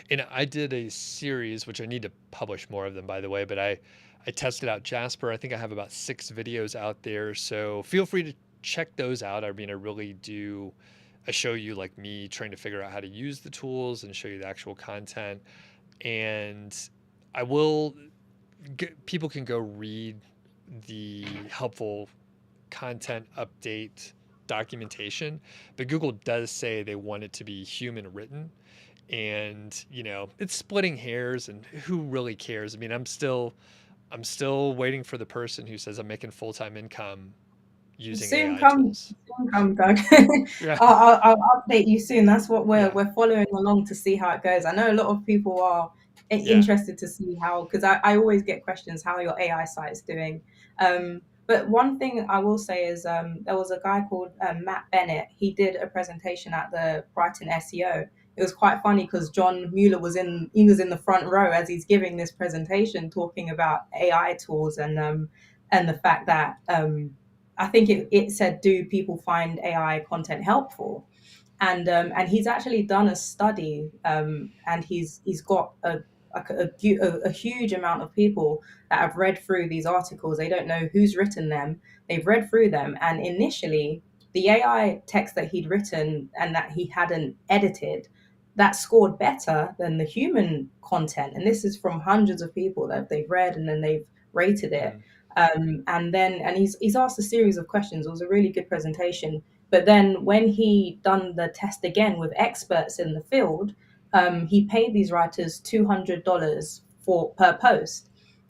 And I did a series, which I need to publish more of them, by the way, but I tested out Jasper. I think I have about 6 videos out there. So feel free to check those out. I mean, I show you like me trying to figure out how to use the tools and show you the actual content. And people can go read the helpful content update documentation, but Google does say they want it to be human written. And it's splitting hairs, and who really cares? I mean, I'm still waiting for the person who says I'm making full-time income using AI tools. Soon come, Doug. Yeah. I'll update you soon. That's what Yeah. we're following along to see how it goes. I know a lot of people are Yeah. interested to see how, because I always get questions how your AI site is doing. But one thing I will say is there was a guy called Matt Bennett. He did a presentation at the Brighton SEO, it was quite funny because John Mueller was in the front row as he's giving this presentation talking about AI tools and the fact that I think it said, do people find AI content helpful? And he's actually done a study, and he's got a huge amount of people that have read through these articles. They don't know who's written them. They've read through them, and initially, the AI text that he'd written and that he hadn't edited, that scored better than the human content. And this is from hundreds of people that they've read and then they've rated it. And he's asked a series of questions. It was a really good presentation. But then when he done the test again with experts in the field, he paid these writers $200 per post,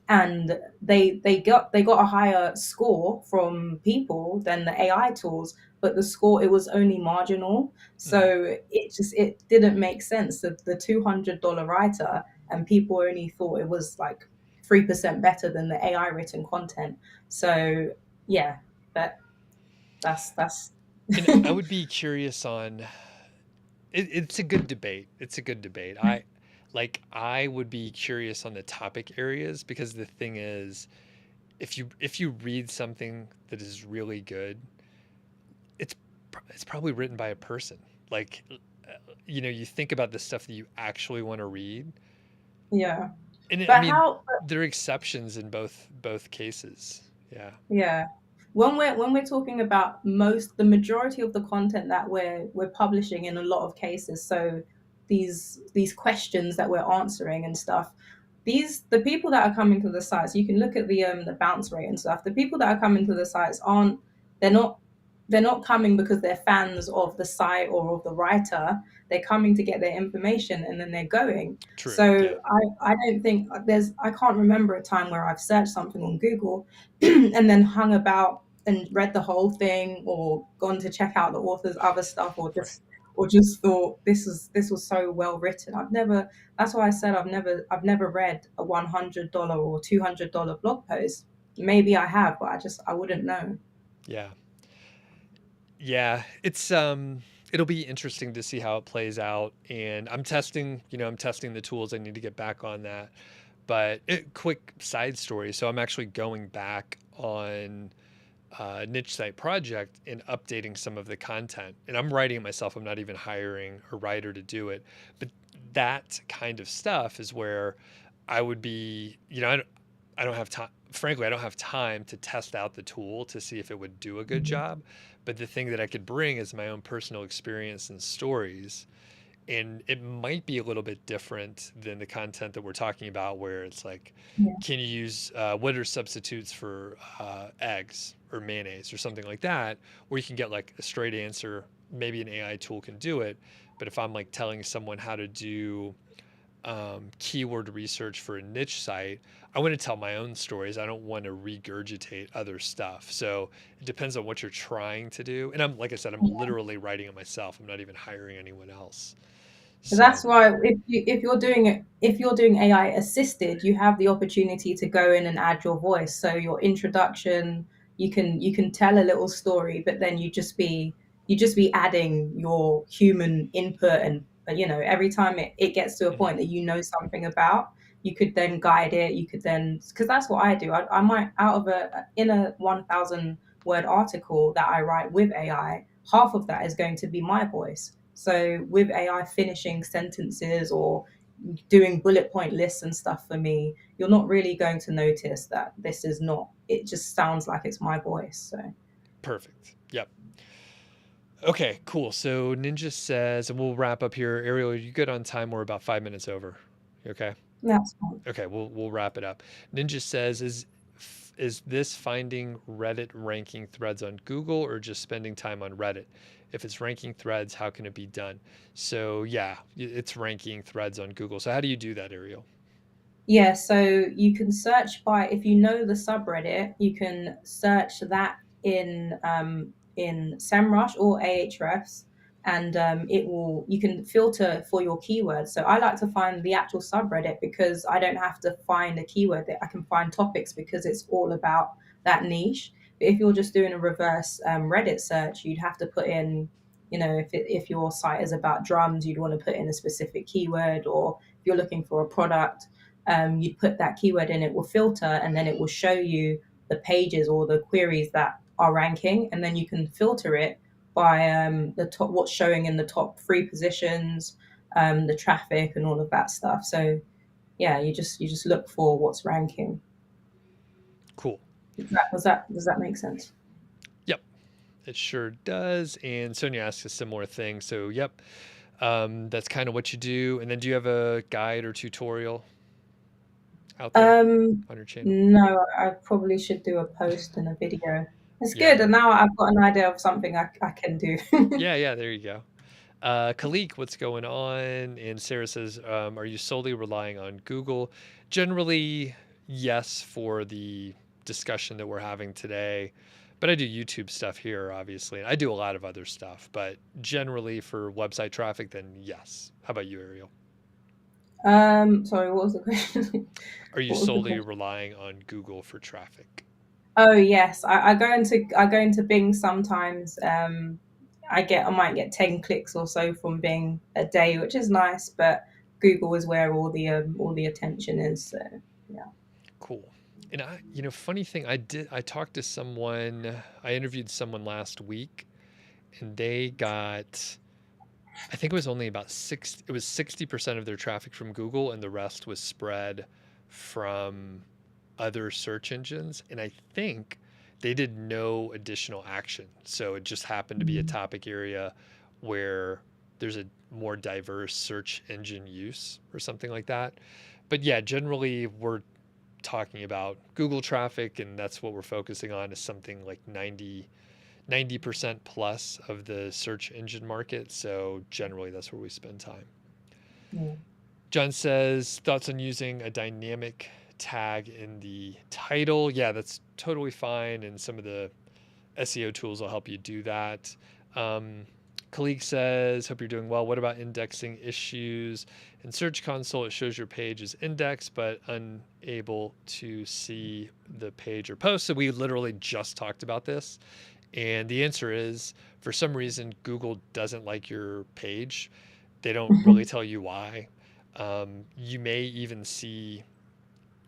and they got a higher score from people than the AI tools, but the score, it was only marginal. So it didn't make sense that the $200 writer, and people only thought it was like 3% better than the AI written content. So yeah, that's And I would be curious on it's a good debate. It's a good debate. I would be curious on the topic areas, because the thing is, if you read something that is really good, it's probably written by a person. Like, you think about the stuff that you actually want to read, yeah. and I But mean, how there are exceptions in both cases. Yeah. Yeah. When we're talking about the majority of the content that we're publishing in a lot of cases, so these questions that we're answering and stuff, the people that are coming to the sites, you can look at the bounce rate and stuff. The people that are coming to the sites they're not they're not coming because they're fans of the site or of the writer. They're coming to get their information and then they're going. True. So Yeah. I don't think I can't remember a time where I've searched something on Google and then hung about and read the whole thing or gone to check out the author's other stuff or just thought this was so well written. That's why I said I've never read a $100 or $200 blog post. Maybe I have, but I wouldn't know. Yeah. Yeah, it's it'll be interesting to see how it plays out, and I'm testing the tools. I need to get back on that. But quick side story. So I'm actually going back on niche site project and updating some of the content, and I'm writing it myself. I'm not even hiring a writer to do it. But that kind of stuff is where I would be, I don't have time. Frankly, I don't have time to test out the tool to see if it would do a good job. But the thing that I could bring is my own personal experience and stories. And it might be a little bit different than the content that we're talking about, where it's like, Yeah. can you use, what are substitutes for eggs or mayonnaise or something like that, where you can get like a straight answer. Maybe an AI tool can do it. But if I'm like telling someone how to do keyword research for a niche site, I want to tell my own stories. I don't want to regurgitate other stuff. So it depends on what you're trying to do. And like I said, I'm literally writing it myself. I'm not even hiring anyone else. So that's why if you're doing AI assisted, you have the opportunity to go in and add your voice. So your introduction, you can tell a little story, but then you just be adding your human input, and every time it gets to a point that something about, you could then guide it. You could then, because that's what I do. I might, out of in a 1,000 word article that I write with AI, half of that is going to be my voice. So with AI finishing sentences or doing bullet point lists and stuff for me, you're not really going to notice that this is not, it just sounds like it's my voice. So Perfect. Yep. Okay, cool. So Ninja says, and we'll wrap up here. Ariel, are you good on time? We're about 5 minutes over. You okay? that's fine. Okay, we'll wrap it up. Ninja says, is this finding Reddit ranking threads on Google or just spending time on Reddit? If it's ranking threads, how can it be done? So yeah, it's ranking threads on Google. So how do you do that, Ariel? Yeah, so you can search by, if you know the subreddit, you can search that in SEMrush or Ahrefs, and you can filter for your keywords. So I like to find the actual subreddit because I don't have to find a keyword. That I can find topics because it's all about that niche. But if you're just doing a reverse Reddit search, you'd have to put in if your site is about drums, you'd want to put in a specific keyword, or if you're looking for a product, you'd put that keyword in, it will filter, and then it will show you the pages or the queries that are ranking, and then you can filter it by what's showing in the top 3 positions, the traffic and all of that stuff. So yeah, you just look for what's ranking. Cool. Does that make sense? Yep, it sure does. And Sonia asked a similar thing. So yep, that's kind of what you do. And then do you have a guide or tutorial out there on your channel? No, I probably should do a post and a video. It's Yeah. good, and now I've got an idea of something I can do. Yeah, there you go. Khalik, what's going on? And Sarah says, are you solely relying on Google? Generally, yes, for the discussion that we're having today. But I do YouTube stuff here, obviously. And I do a lot of other stuff. But generally, for website traffic, then yes. How about you, Ariel? Sorry, what was the question? Are you solely relying on Google for traffic? Oh yes, I go into Bing sometimes. I might get 10 clicks or so from Bing a day, which is nice, but Google is where all the attention is. So yeah. Cool. And funny thing, I talked to someone, I interviewed someone last week, and they got, I think it was only about 60% of their traffic from Google, and the rest was spread from other search engines. And I think they did no additional action. So it just happened to be a topic area where there's a more diverse search engine use or something like that. But yeah, generally we're talking about Google traffic, and that's what we're focusing on, is something like 90% plus of the search engine market. So generally that's where we spend time. Yeah. John says, thoughts on using a dynamic tag in the title? Yeah, that's totally fine, and some of the SEO tools will help you do that. Colleague says, hope you're doing well. What about indexing issues? In Search Console, it shows your page is indexed, but unable to see the page or post. So we literally just talked about this. And the answer is, for some reason, Google doesn't like your page. They don't really tell you why. You may even see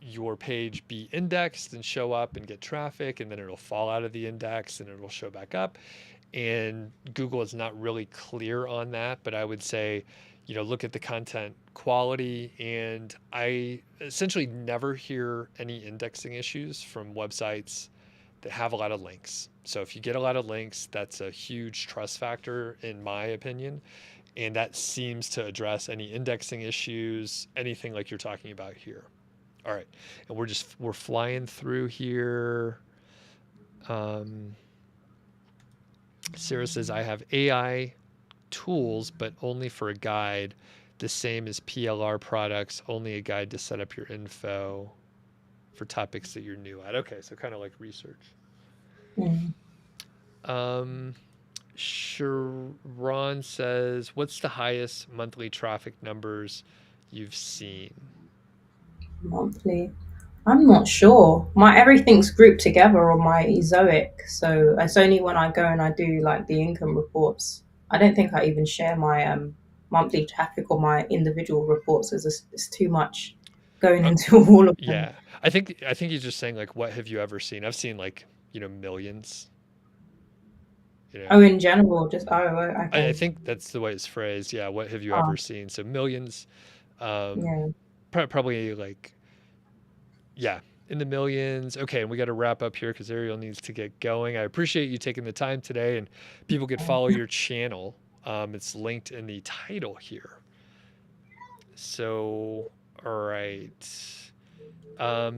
your page be indexed and show up and get traffic, and then it'll fall out of the index and it'll show back up. And Google is not really clear on that, but I would say, look at the content quality. And I essentially never hear any indexing issues from websites that have a lot of links. So if you get a lot of links, that's a huge trust factor, in my opinion. And that seems to address any indexing issues, anything like you're talking about here. All right. And we're flying through here. Sarah says, I have AI tools, but only for a guide. The same as PLR products, only a guide to set up your info for topics that you're new at. Okay, so kind of like research. Sharon says, what's the highest monthly traffic numbers you've seen? Monthly? I'm not sure. Everything's grouped together on my Ezoic, so it's only when I go and I do like the income reports. I don't think I even share my monthly traffic or my individual reports. It's too much going into all of them. Yeah, I think he's just saying, like, what have you ever seen? I've seen, like, millions. Oh, in general, just okay. I think that's the way it's phrased. Yeah, what have you ever seen? So millions. Yeah. Probably like, yeah, in the millions. Okay, and we got to wrap up here because Ariel needs to get going. I appreciate you taking the time today, and people could follow your channel. It's linked in the title here. So, all right.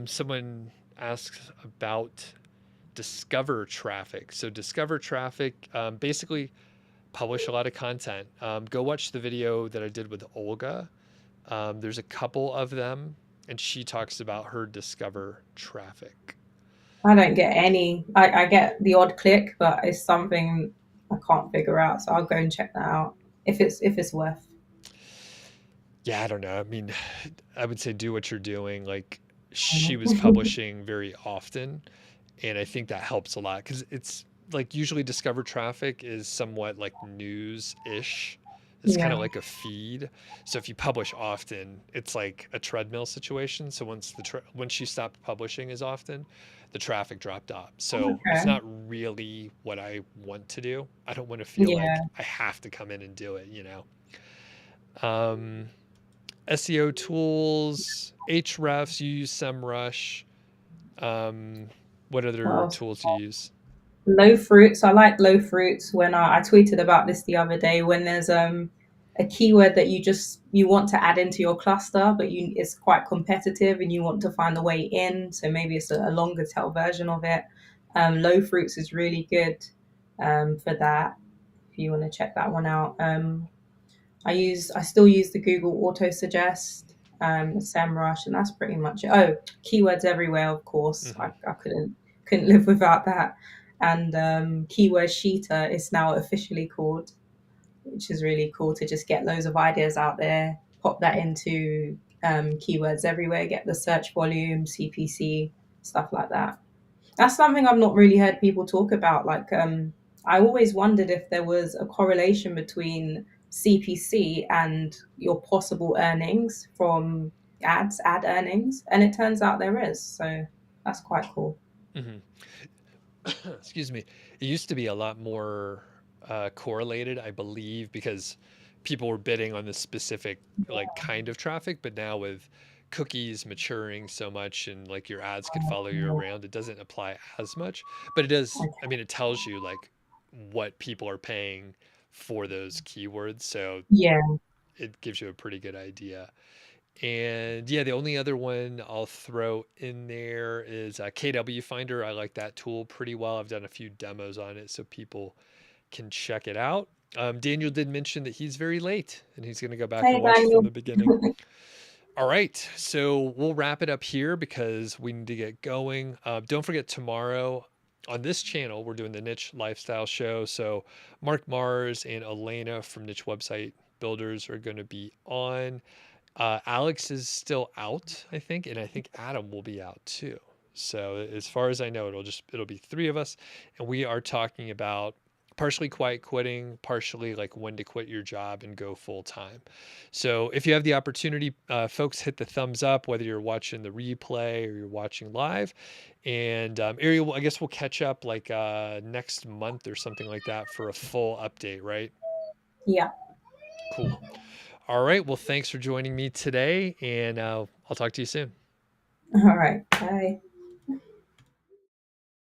Someone asks about Discover traffic. So Discover traffic, basically publish a lot of content. Go watch the video that I did with Olga. There's a couple of them, and she talks about her Discover traffic. I don't get any. I get the odd click, but it's something I can't figure out. So I'll go and check that out if it's worth. Yeah, I don't know. I mean, I would say do what you're doing. Like, she was publishing very often, and I think that helps a lot because it's like usually discover traffic is somewhat like news-ish. It's kind Yeah. of like a feed. So if you publish often, it's like a treadmill situation. So once you stop publishing as often, the traffic dropped off. So it's Okay. not really what I want to do. I don't want to feel Yeah. like I have to come in and do it, you know. Um, SEO tools, Ahrefs, you use SEMrush. What What other else? tools do you use? Low fruits. I like low fruits. When I tweeted about this the other day, when there's a keyword that you want to add into your cluster, but it's quite competitive and you want to find the way in. So maybe it's a longer tail version of it. Low fruits is really good for that. If you want to check that one out. I still use the Google Auto Suggest, SEMrush, and that's pretty much it. Oh, keywords everywhere, of course. Hmm. I couldn't live without that. And Keyword Sheeter is now officially called, which is really cool to just get loads of ideas out there, pop that into keywords everywhere, get the search volume, CPC, stuff like that. That's something I've not really heard people talk about. Like, I always wondered if there was a correlation between CPC and your possible earnings from ad earnings, and it turns out there is. So that's quite cool. Hmm. Excuse me. It used to be a lot more correlated, I believe, because people were bidding on the specific like kind of traffic, but now with cookies maturing so much and like your ads could follow you around, it doesn't apply as much. But it does, I mean, it tells you like what people are paying for those keywords. So Yeah. it gives you a pretty good idea. And yeah, the only other one I'll throw in there is KWFinder. I like that tool pretty well. I've done a few demos on it so people can check it out. Daniel did mention that he's very late and he's going to go back and Hey, watch from Daniel. the beginning. All right, so we'll wrap it up here because we need to get going. Don't forget tomorrow on this channel, we're doing the Niche Lifestyle Show. So Mark Mars and Elena from Niche Website Builders are going to be on. Alex is still out, I think, and I think Adam will be out too. So as far as I know, it'll be three of us, and we are talking about partially quiet quitting, partially like when to quit your job and go full time. So if you have the opportunity, folks, hit the thumbs up whether you're watching the replay or you're watching live. And Ariel, I guess we'll catch up like next month or something like that for a full update, right? Yeah. Cool. All right. Well, thanks for joining me today, and I'll talk to you soon. All right. Bye.